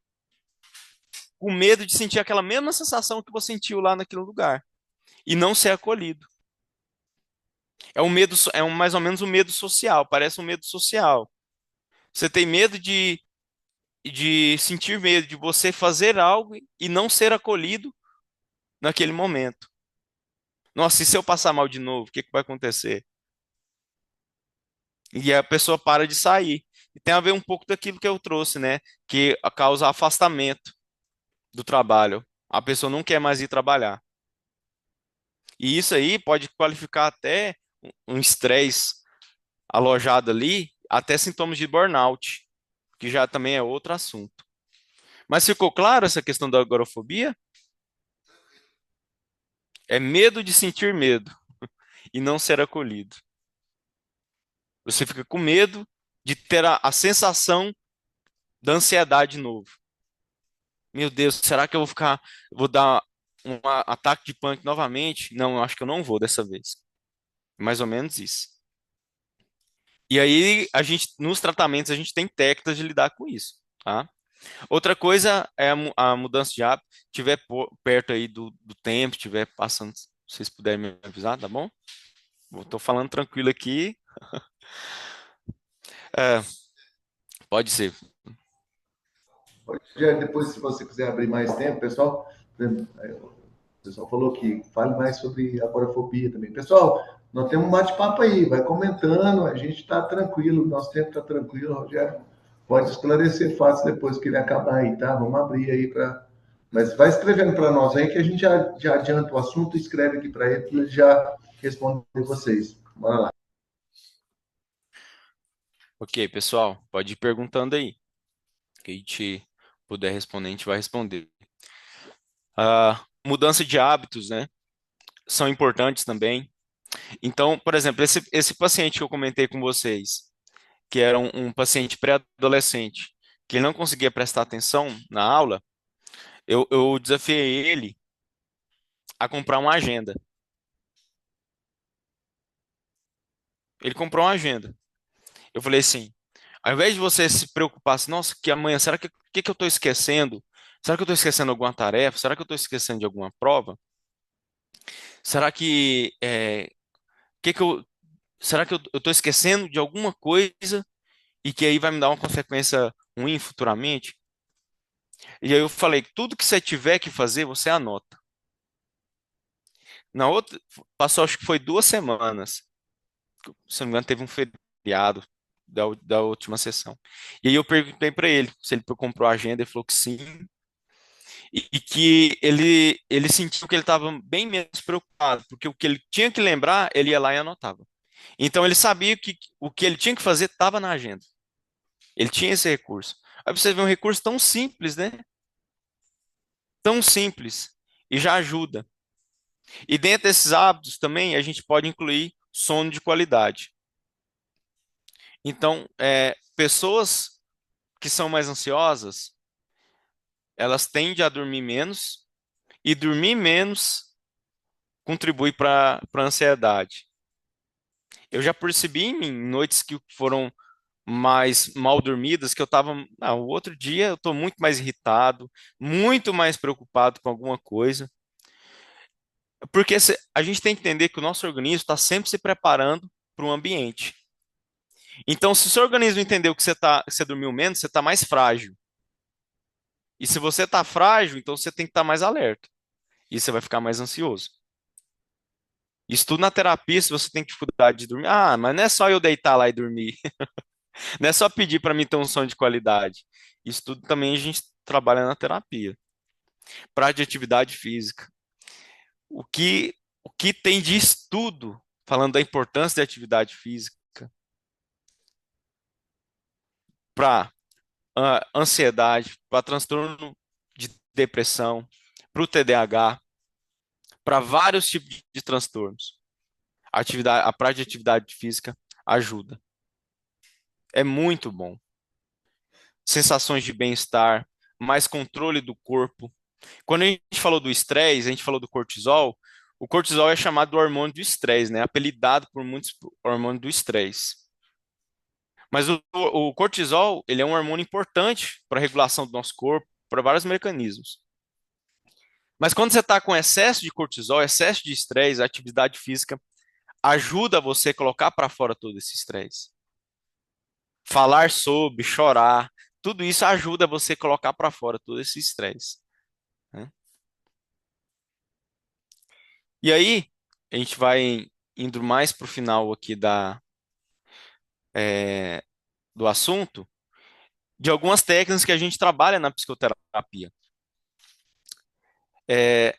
Com medo de sentir aquela mesma sensação que você sentiu lá naquele lugar. E não ser acolhido. É um medo, mais ou menos um medo social, parece um medo social. Você tem medo de sentir medo de você fazer algo e não ser acolhido naquele momento. Nossa, e se eu passar mal de novo, o que que vai acontecer? E a pessoa para de sair. E tem a ver um pouco daquilo que eu trouxe, né? Que causa afastamento do trabalho. A pessoa não quer mais ir trabalhar. E isso aí pode qualificar até um estresse alojado ali, até sintomas de burnout, que já também é outro assunto. Mas ficou claro essa questão da agorafobia? É medo de sentir medo e não ser acolhido. Você fica com medo de ter a sensação da ansiedade de novo. Meu Deus, será que eu vou dar um ataque de pânico novamente? Não, eu acho que eu não vou dessa vez. Mais ou menos isso. E aí, nos tratamentos, a gente tem técnicas de lidar com isso, tá? Outra coisa é a mudança de hábito. Se estiver perto aí do tempo, estiver passando, se vocês puderem me avisar, tá bom? Estou falando tranquilo aqui. É, pode ser. Rogério, depois, se você quiser abrir mais tempo, pessoal, o pessoal falou que fale mais sobre agorafobia também. Pessoal, nós temos um bate-papo aí, vai comentando, a gente está tranquilo, nosso tempo está tranquilo, Rogério. Pode esclarecer fatos depois que ele acabar aí, tá? Vamos abrir aí para. Mas vai escrevendo para nós aí que a gente já adianta o assunto e escreve aqui para ele já responder vocês. Bora lá. Ok, pessoal, pode ir perguntando aí. Que a gente puder responder, a gente vai responder. Mudança de hábitos, né? São importantes também. Então, por exemplo, esse paciente que eu comentei com vocês, que era um paciente pré-adolescente, que ele não conseguia prestar atenção na aula, eu desafiei ele a comprar uma agenda. Ele comprou uma agenda. Eu falei assim, ao invés de você se preocupar assim, nossa, que amanhã, será que eu estou esquecendo? Será que eu estou esquecendo alguma tarefa? Será que eu estou esquecendo de alguma prova? Será que eu, será que eu estou esquecendo de alguma coisa e que aí vai me dar uma consequência ruim futuramente? E aí eu falei, tudo que você tiver que fazer, você anota. Na outra, passou acho que foi 2 semanas. Se não me engano, teve um feriado da última sessão. E aí eu perguntei para ele se ele comprou a agenda, ele falou que sim, e que ele sentiu que ele estava bem menos preocupado, porque o que ele tinha que lembrar, ele ia lá e anotava. Então ele sabia que o que ele tinha que fazer estava na agenda. Ele tinha esse recurso. Aí você vê um recurso tão simples, né? Tão simples e já ajuda. E dentro desses hábitos também a gente pode incluir sono de qualidade. Então, pessoas que são mais ansiosas, elas tendem a dormir menos e dormir menos contribui para a ansiedade. Eu já percebi em mim, noites que foram mais mal dormidas, que eu estava, o outro dia eu estou muito mais irritado, muito mais preocupado com alguma coisa, porque a gente tem que entender que o nosso organismo está sempre se preparando para o ambiente. Então, se o seu organismo entendeu que você dormiu menos, você está mais frágil. E se você está frágil, então você tem que estar mais alerta. E você vai ficar mais ansioso. Isso tudo na terapia, se você tem dificuldade de dormir. Ah, mas não é só eu deitar lá e dormir. Não é só pedir para mim ter um sono de qualidade. Isso tudo também a gente trabalha na terapia. Prática de atividade física. O que tem de estudo falando da importância da atividade física para ansiedade, para transtorno de depressão, para o TDAH, para vários tipos de transtornos. A prática de atividade física ajuda. É muito bom. Sensações de bem-estar, mais controle do corpo. Quando a gente falou do estresse, a gente falou do cortisol. O cortisol é chamado do hormônio do estresse, né? Apelidado por muitos hormônio do estresse. Mas o cortisol, ele é um hormônio importante para a regulação do nosso corpo, para vários mecanismos. Mas quando você está com excesso de cortisol, excesso de estresse, a atividade física ajuda você a colocar para fora todo esse estresse. Falar sobre, chorar, tudo isso ajuda você a colocar para fora todo esse estresse, né? E aí, a gente vai indo mais para o final aqui é, do assunto, de algumas técnicas que a gente trabalha na psicoterapia. É,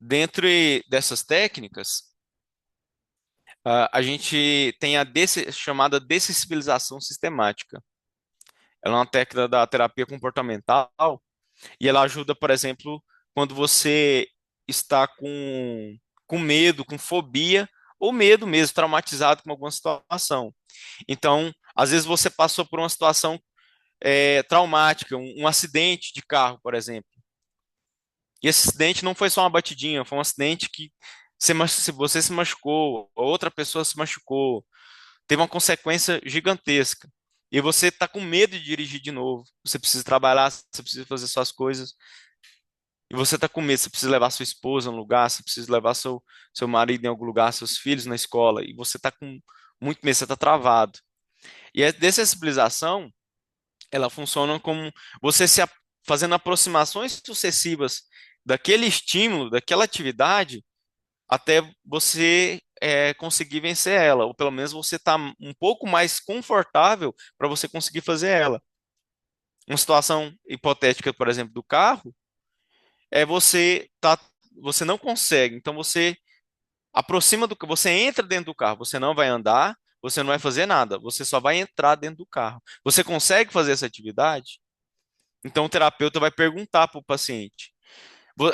dentro dessas técnicas, a gente tem a chamada dessensibilização sistemática. Ela é uma técnica da terapia comportamental e ela ajuda, por exemplo, quando você está com medo, com fobia, ou medo mesmo, traumatizado com alguma situação. Então, às vezes você passou por uma situação traumática, um acidente de carro, por exemplo. E esse acidente não foi só uma batidinha, foi um acidente que você se machucou, outra pessoa se machucou, teve uma consequência gigantesca. E você está com medo de dirigir de novo. Você precisa trabalhar, você precisa fazer suas coisas. E você está com medo, você precisa levar sua esposa em um lugar, você precisa levar seu marido em algum lugar, seus filhos na escola. E você está com muito medo, você está travado. E a dessensibilização, ela funciona como você fazendo aproximações sucessivas daquele estímulo, daquela atividade, até você conseguir vencer ela, ou pelo menos você está um pouco mais confortável para você conseguir fazer ela. Uma situação hipotética, por exemplo, do carro, você não consegue, então você aproxima você entra dentro do carro, você não vai andar, você não vai fazer nada, você só vai entrar dentro do carro. Você consegue fazer essa atividade? Então o terapeuta vai perguntar para o paciente.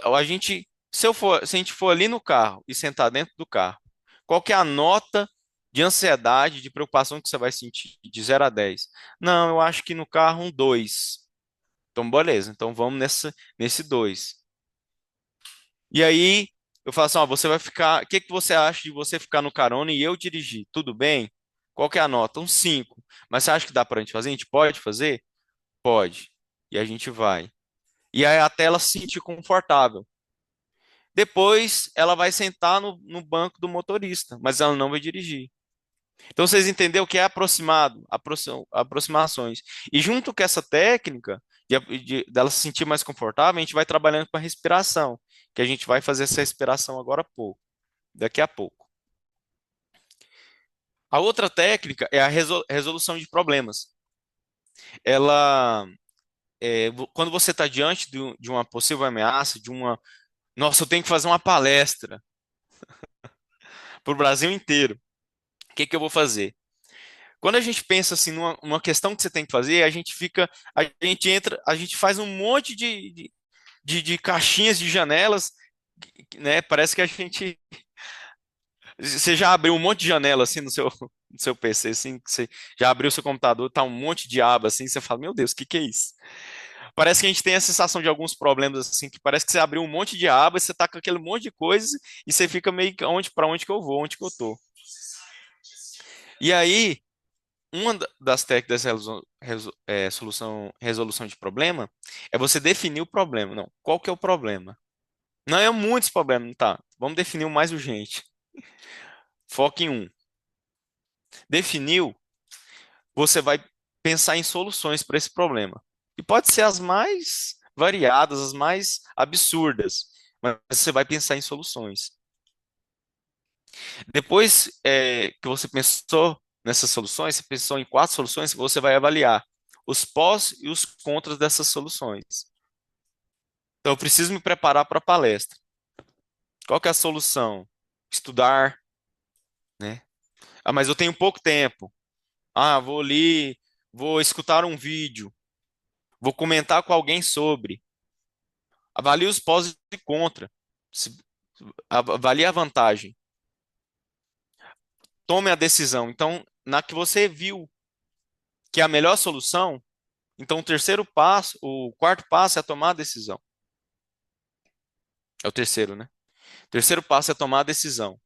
A gente, se a gente for ali no carro e sentar dentro do carro, qual que é a nota de ansiedade, de preocupação que você vai sentir de 0 a 10? Não, eu acho que no carro um 2. Então, beleza. Então vamos nesse 2. E aí eu falo assim, ó, você vai ficar, o que que você acha de você ficar no carona e eu dirigir? Tudo bem? Qual que é a nota? Um 5. Mas você acha que dá pra gente fazer? A gente pode fazer? Pode. E a gente vai. E aí até ela se sentir confortável. Depois ela vai sentar no banco do motorista, mas ela não vai dirigir. Então vocês entenderam o que é aproximações. E junto com essa técnica dela se sentir mais confortável, a gente vai trabalhando com a respiração, que a gente vai fazer essa respiração agora há pouco, daqui a pouco. A outra técnica é a resolução de problemas. Ela, quando você está diante de uma possível ameaça, nossa, eu tenho que fazer uma palestra para o Brasil inteiro. O que que eu vou fazer? Quando a gente pensa assim numa questão que você tem que fazer, a gente faz um monte de caixinhas de janelas, né? Parece que a gente, você já abriu um monte de janela assim no seu PC, assim, que você já abriu o seu computador, tá um monte de aba assim, você fala, meu Deus, o que que é isso? Parece que a gente tem a sensação de alguns problemas assim, que parece que você abriu um monte de abas, você tá com aquele monte de coisas e você fica meio que para onde que eu vou, onde que eu tô. E aí uma das técnicas de resolução de problema é você definir o problema. Não, qual que é o problema? Não é muitos problemas, tá? Vamos definir o mais urgente. Foque em um. Definiu, você vai pensar em soluções para esse problema. E pode ser as mais variadas, as mais absurdas, mas você vai pensar em soluções. Depois que você pensou nessas soluções, você pensou em 4 soluções, você vai avaliar os pós e os contras dessas soluções. Então, eu preciso me preparar para a palestra. Qual que é a solução? Estudar, né? Ah, mas eu tenho pouco tempo. Ah, vou ali, vou escutar um vídeo, vou comentar com alguém sobre. Avalie os pós e contra. Avalie a vantagem. Tome a decisão. Então, na que você viu que é a melhor solução, então o quarto passo é tomar a decisão. É o terceiro, né? O terceiro passo é tomar a decisão.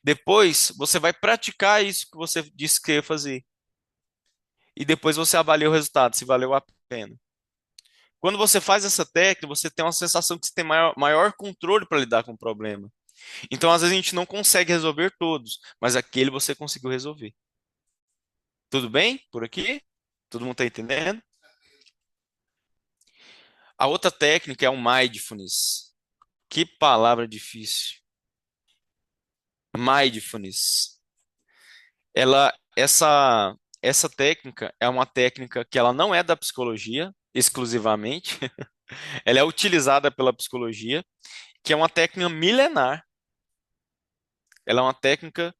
Depois, você vai praticar isso que você disse que ia fazer. E depois você avalia o resultado, se valeu a pena. Quando você faz essa técnica, você tem uma sensação que você tem maior controle para lidar com o problema. Então, às vezes, a gente não consegue resolver todos, mas aquele você conseguiu resolver. Tudo bem por aqui? Todo mundo está entendendo? A outra técnica é o mindfulness. Que palavra difícil. Mindfulness. Essa técnica é uma técnica que ela não é da psicologia exclusivamente. Ela é utilizada pela psicologia, que é uma técnica milenar. Ela é uma técnica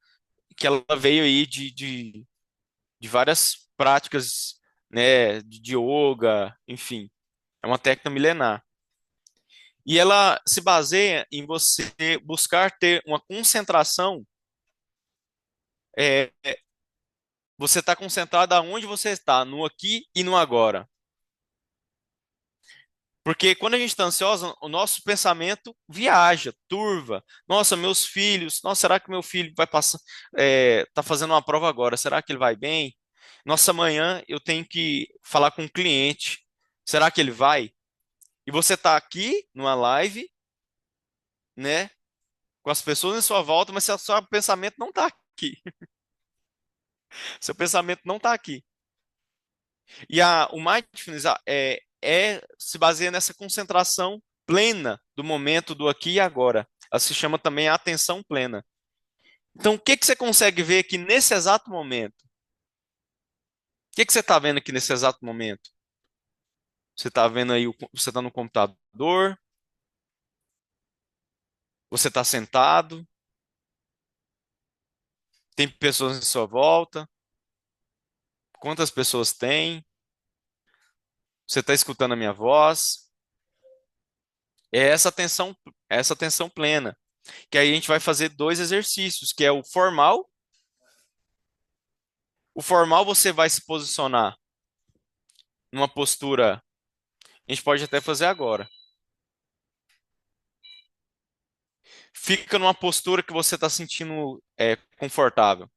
que ela veio aí de várias práticas, né, de yoga, enfim. É uma técnica milenar. E ela se baseia em você buscar ter uma concentração. É, você está concentrado aonde você está, no aqui e no agora. Porque quando a gente está ansioso, o nosso pensamento viaja, turva. Nossa, meus filhos, nossa, será que meu filho vai passar, tá fazendo uma prova agora? Será que ele vai bem? Nossa, amanhã eu tenho que falar com um cliente. Será que ele vai? E você está aqui numa live, né, com as pessoas em sua volta, mas seu pensamento não está aqui. Seu pensamento não está aqui. E o mindfulness se baseia nessa concentração plena do momento do aqui e agora. Ela se chama também a atenção plena. Então, o que que você consegue ver aqui nesse exato momento? O que que você está vendo aqui nesse exato momento? Você está vendo aí, você está no computador? Você está sentado? Tem pessoas em sua volta? Quantas pessoas tem? Você está escutando a minha voz? É essa atenção plena. Que aí a gente vai fazer dois exercícios, que é o formal. O formal você vai se posicionar numa postura, a gente pode até fazer agora. Fica numa postura que você está sentindo confortável.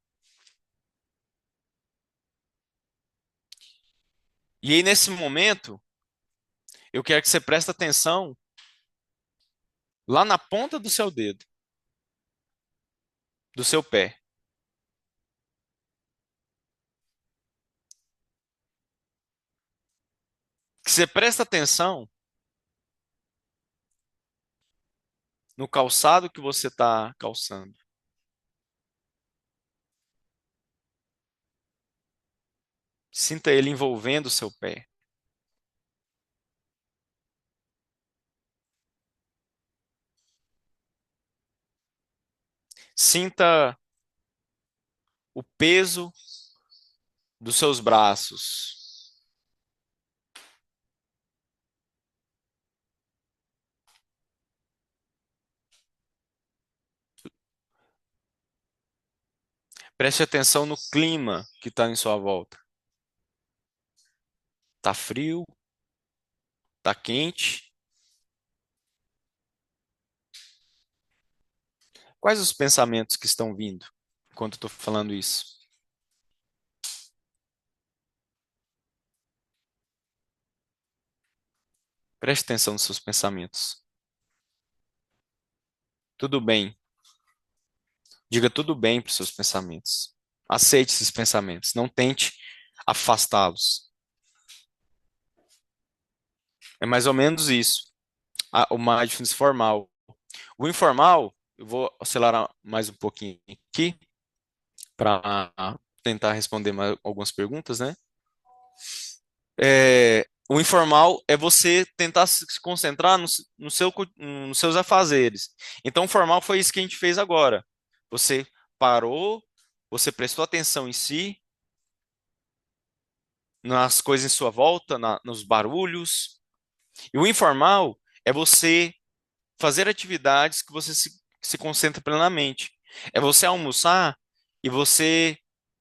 E aí, nesse momento, eu quero que você preste atenção lá na ponta do seu dedo, do seu pé. Que você preste atenção no calçado que você está calçando. Sinta ele envolvendo o seu pé. Sinta o peso dos seus braços. Preste atenção no clima que está em sua volta. Tá frio? Tá quente? Quais os pensamentos que estão vindo enquanto eu estou falando isso? Preste atenção nos seus pensamentos. Tudo bem. Diga tudo bem para os seus pensamentos. Aceite esses pensamentos. Não tente afastá-los. É mais ou menos isso. O mindfulness formal. O informal, eu vou acelerar mais um pouquinho aqui para tentar responder mais algumas perguntas, né? O informal é você tentar se concentrar nos seus afazeres. Então, o formal foi isso que a gente fez agora. Você parou, você prestou atenção em si, nas coisas em sua volta, nos barulhos. E o informal é você fazer atividades que você se concentra plenamente. É você almoçar e você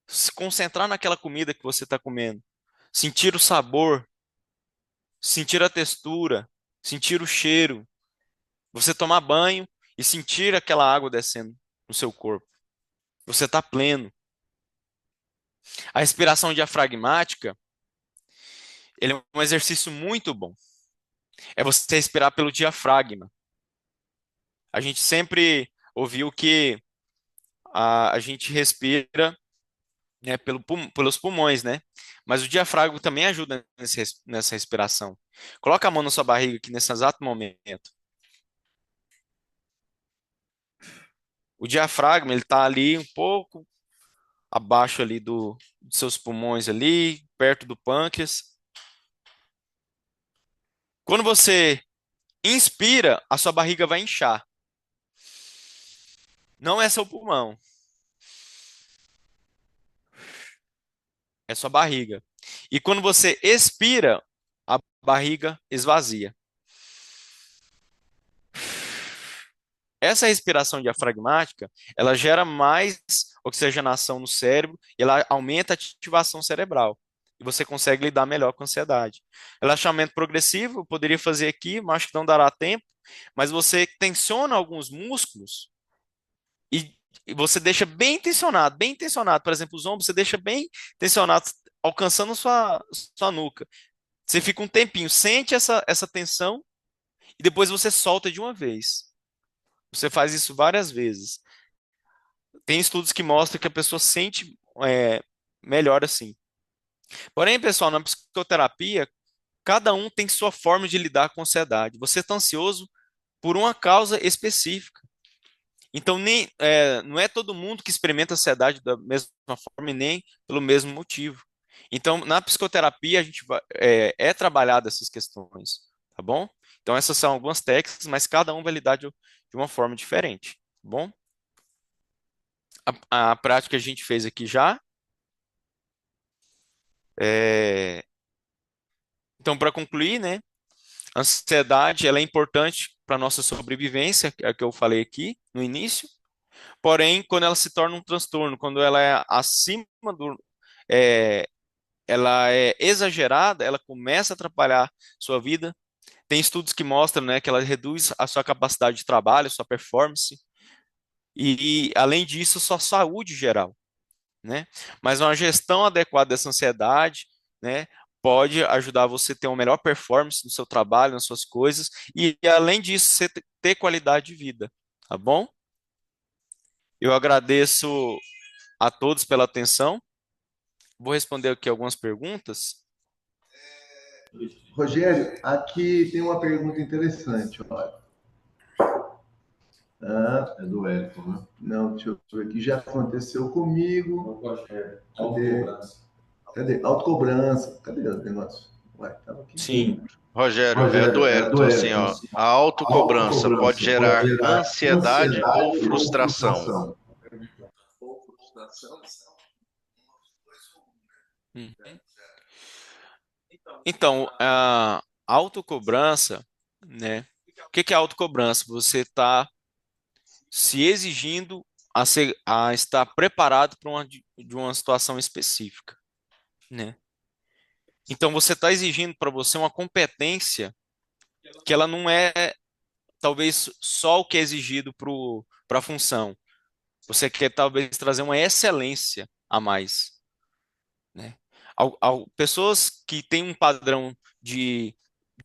se concentrar naquela comida que você está comendo. Sentir o sabor, sentir a textura, sentir o cheiro. Você tomar banho e sentir aquela água descendo no seu corpo. Você está pleno. A respiração diafragmática, ele é um exercício muito bom. É você respirar pelo diafragma. A gente sempre ouviu que a gente respira, né, pelos pulmões, né? Mas o diafragma também ajuda nessa respiração. Coloca a mão na sua barriga aqui nesse exato momento. O diafragma, ele está ali um pouco abaixo ali dos seus pulmões ali, perto do pâncreas. Quando você inspira, a sua barriga vai inchar. Não é seu pulmão, é sua barriga. E quando você expira, a barriga esvazia. Essa respiração diafragmática, ela gera mais oxigenação no cérebro e ela aumenta a ativação cerebral. E você consegue lidar melhor com a ansiedade. Relaxamento progressivo, eu poderia fazer aqui, mas acho que não dará tempo. Mas você tensiona alguns músculos e você deixa bem tensionado, bem tensionado. Por exemplo, os ombros você deixa bem tensionado, alcançando sua nuca. Você fica um tempinho, sente essa tensão e depois você solta de uma vez. Você faz isso várias vezes. Tem estudos que mostram que a pessoa sente melhor assim. Porém, pessoal, na psicoterapia, cada um tem sua forma de lidar com a ansiedade. Você está ansioso por uma causa específica. Então, não é todo mundo que experimenta ansiedade da mesma forma e nem pelo mesmo motivo. Então, na psicoterapia, a gente é trabalhado essas questões, tá bom? Então, essas são algumas técnicas, mas cada um vai lidar de uma forma diferente, tá bom? A prática que a gente fez aqui já. É, Então, para concluir, né? A ansiedade, ela é importante para nossa sobrevivência, que é o que eu falei aqui no início. Porém, quando ela se torna um transtorno, quando ela é acima do, é, ela é exagerada, ela começa a atrapalhar sua vida. Tem estudos que mostram, né, que ela reduz a sua capacidade de trabalho, sua performance além disso, sua saúde geral, né? Mas uma gestão adequada dessa ansiedade, né, pode ajudar você a ter uma melhor performance no seu trabalho, nas suas coisas além disso, você ter qualidade de vida, tá bom? Eu agradeço a todos pela atenção. Vou responder aqui algumas perguntas. Rogério, aqui tem uma pergunta interessante, olha. Ah, é do Elton, né? Não, deixa eu ver aqui. Já aconteceu comigo. Cadê? Cadê? Autocobrança. Cadê o negócio? Ué, tava aqui. Sim, Rogério, é do Rogério, é do Elton, assim, Elton. ó. Assim, A autocobrança pode autocobrança pode gerar gerar ansiedade ou ansiedade ou frustração? frustração. Uhum. Então, a autocobrança, né? O que que é autocobrança? Você está se exigindo a estar preparado para de uma situação específica, né? Então, você está exigindo para você uma competência que ela não é, talvez, só o que é exigido para a função. Você quer, talvez, trazer uma excelência a mais, né? Pessoas que têm um padrão de,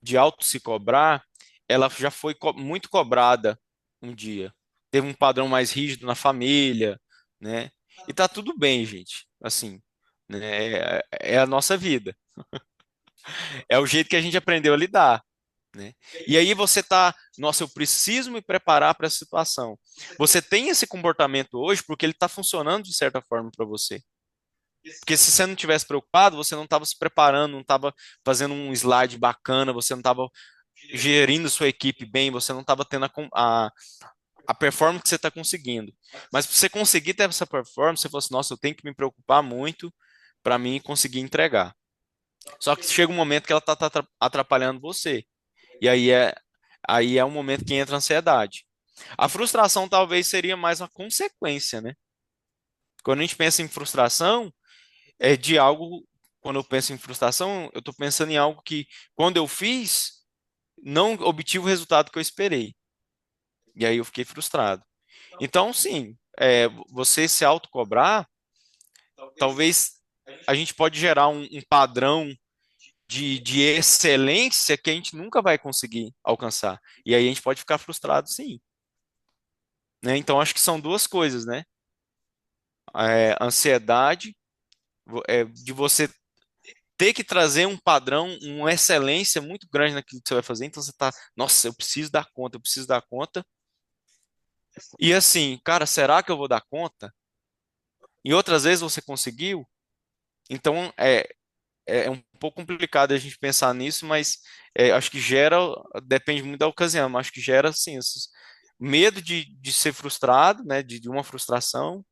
de auto se cobrar, ela já foi muito cobrada um dia. Teve um padrão mais rígido na família, né? E tá tudo bem, gente. Assim, né? É a nossa vida. É o jeito que a gente aprendeu a lidar, né? E aí você tá, nossa, eu preciso me preparar para essa situação. Você tem esse comportamento hoje porque ele está funcionando de certa forma para você. Porque se você não tivesse preocupado, você não estava se preparando, não estava fazendo um slide bacana, você não estava gerindo sua equipe bem, você não estava tendo a performance que você está conseguindo. Mas para você conseguir ter essa performance, você falou assim, nossa, eu tenho que me preocupar muito para mim conseguir entregar. Só que chega um momento que ela está atrapalhando você. E aí é um momento que entra a ansiedade. A frustração talvez seria mais uma consequência, né? Quando a gente pensa em frustração, é de algo, quando eu penso em frustração, eu estou pensando em algo que, quando eu fiz, não obtive o resultado que eu esperei. E aí eu fiquei frustrado. Então, sim, você se autocobrar, talvez a gente pode gerar um padrão de excelência que a gente nunca vai conseguir alcançar. E aí a gente pode ficar frustrado, sim. Né? Então, acho que são duas coisas, né? Ansiedade, de você ter que trazer um padrão, uma excelência muito grande naquilo que você vai fazer. Então você tá, nossa, eu preciso dar conta, eu preciso dar conta. E assim, cara, será que eu vou dar conta? E outras vezes você conseguiu? Então é um pouco complicado a gente pensar nisso, mas acho que gera, depende muito da ocasião, mas acho que gera assim, esses, medo de ser frustrado, né, de uma frustração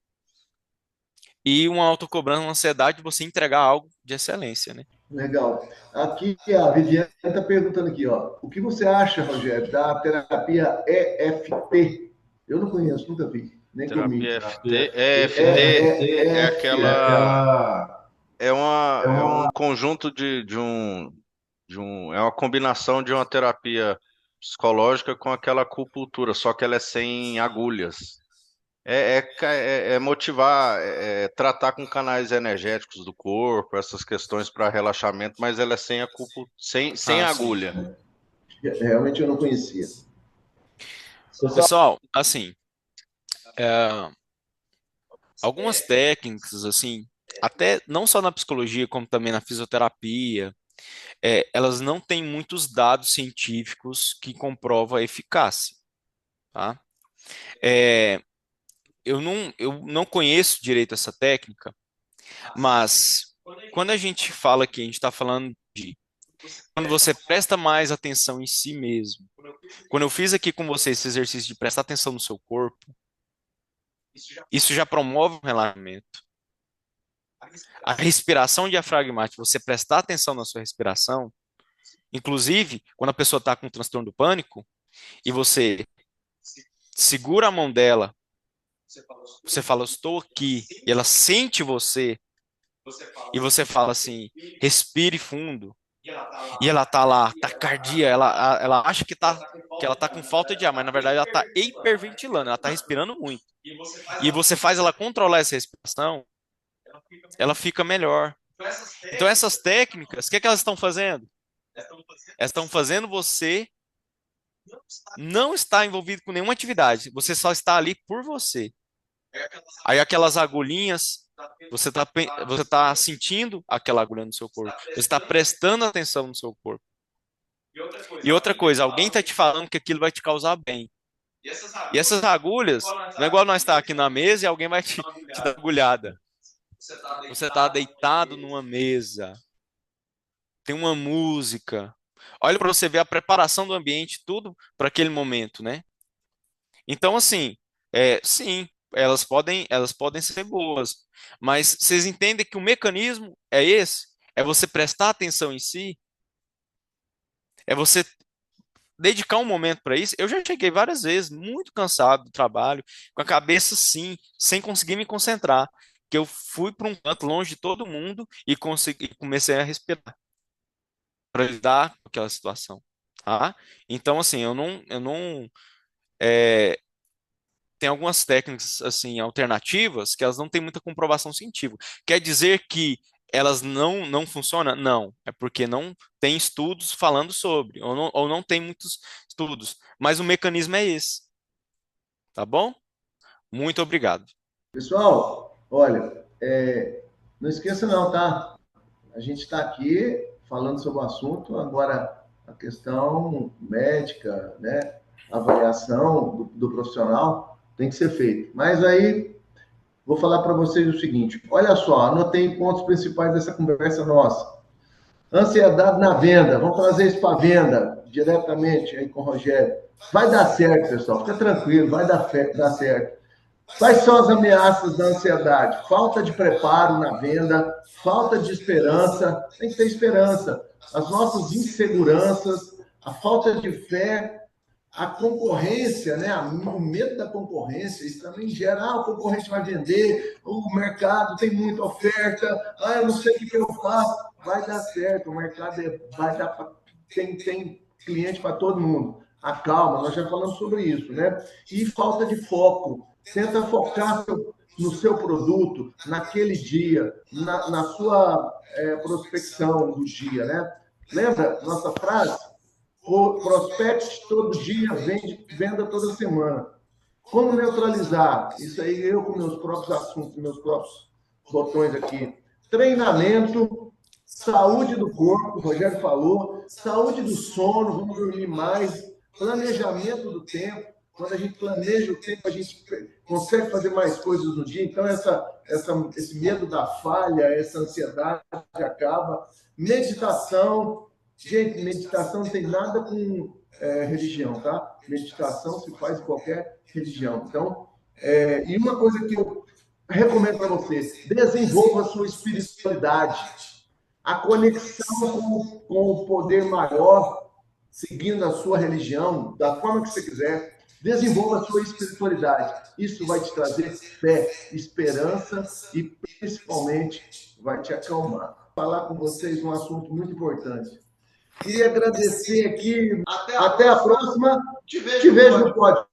e uma autocobrança, uma ansiedade de você entregar algo de excelência, né? Legal. Aqui a Viviane está perguntando aqui, ó. O que você acha, Rogério, da terapia EFT? Eu não conheço, nunca vi, nem comigo. Terapia Terapia FT. EFT é EFT, é aquela. aquela. É um conjunto é uma combinação de uma terapia psicológica com aquela acupuntura, só que ela é sem agulhas. É motivar, tratar com canais energéticos do corpo, essas questões para relaxamento, mas ela é sem Ah, sim. agulha. Realmente eu não conhecia. Pessoal, assim, é, algumas técnicas, assim, até não só na psicologia, como também na fisioterapia, elas não têm muitos dados científicos que comprovam a eficácia, tá? É, eu não conheço direito essa técnica, mas quando a gente fala que a gente está falando de quando você presta mais atenção em si mesmo, quando eu fiz aqui com você esse exercício de prestar atenção no seu corpo, Isso já promove um relaxamento. A respiração diafragmática, você prestar atenção na sua respiração, inclusive quando a pessoa está com transtorno do pânico e você segura a mão dela, você fala, eu estou aqui, e ela sente você, e você fala assim, respire fundo, e ela tá lá, taquicardia, ela acha que ela tá com falta de ar, mas na verdade ela tá hiperventilando, ela tá respirando muito. E você faz ela controlar essa respiração, ela fica melhor. Então essas técnicas, o que é que elas estão fazendo? Elas estão fazendo você não estar envolvido com nenhuma atividade, você só está ali por você. Aí aquelas agulhinhas, você tá sentindo aquela agulha no seu corpo, você está prestando atenção no seu corpo. E outra coisa, alguém está te falando que aquilo vai te causar bem. E essas agulhas, não é igual nós estar aqui na mesa e alguém vai te dar agulhada. Você está deitado numa mesa, tem uma música. Olha para você ver a preparação do ambiente, tudo para aquele momento, né? Então, assim, sim, elas podem ser boas, mas vocês entendem que o mecanismo é esse? É você prestar atenção em si? É você dedicar um momento para isso? Eu já cheguei várias vezes, muito cansado do trabalho, com a cabeça assim, sem conseguir me concentrar, que eu fui para um canto longe de todo mundo e comecei a respirar para lidar com aquela situação, tá? Então, assim, eu não tem algumas técnicas assim alternativas que elas não têm muita comprovação científica. Quer dizer que elas não funcionam? Não, é porque não tem estudos falando sobre, ou não tem muitos estudos, mas o mecanismo é esse, tá bom? Muito obrigado. Pessoal, olha, não esqueça não, tá? A gente está aqui falando sobre o assunto, agora a questão médica, né? A avaliação do profissional tem que ser feita. Mas aí, vou falar para vocês o seguinte, olha só, anotei pontos principais dessa conversa nossa. Ansiedade na venda, vamos trazer isso para venda diretamente aí com o Rogério. Vai dar certo, pessoal, fica tranquilo, vai dar certo. Quais são as ameaças da ansiedade? Falta de preparo na venda, falta de esperança, tem que ter esperança. As nossas inseguranças, a falta de fé, a concorrência, né? O medo da concorrência, isso também gera, o concorrente vai vender, o mercado tem muita oferta, eu não sei o que eu faço. Vai dar certo, o mercado vai dar, tem cliente para todo mundo. Acalma, nós já falamos sobre isso, né? E falta de foco. Tenta focar no seu produto, naquele dia, na sua prospecção do dia, né? Lembra nossa frase? Prospecte todo dia, venda toda semana. Como neutralizar? Isso aí eu com meus próprios assuntos, meus próprios botões aqui. Treinamento, saúde do corpo, o Rogério falou, saúde do sono, vamos dormir mais, planejamento do tempo. Quando a gente planeja o tempo, a gente consegue fazer mais coisas no dia. Então, esse medo da falha, essa ansiedade acaba. Meditação. Gente, meditação não tem nada com religião, tá? Meditação se faz em qualquer religião. Então, e uma coisa que eu recomendo para você, desenvolva a sua espiritualidade. A conexão com o poder maior, seguindo a sua religião, da forma que você quiser. Desenvolva a sua espiritualidade. Isso vai te trazer fé, esperança e, principalmente, vai te acalmar. Vou falar com vocês um assunto muito importante. Queria agradecer aqui. Até a próxima. Te vejo no pódio.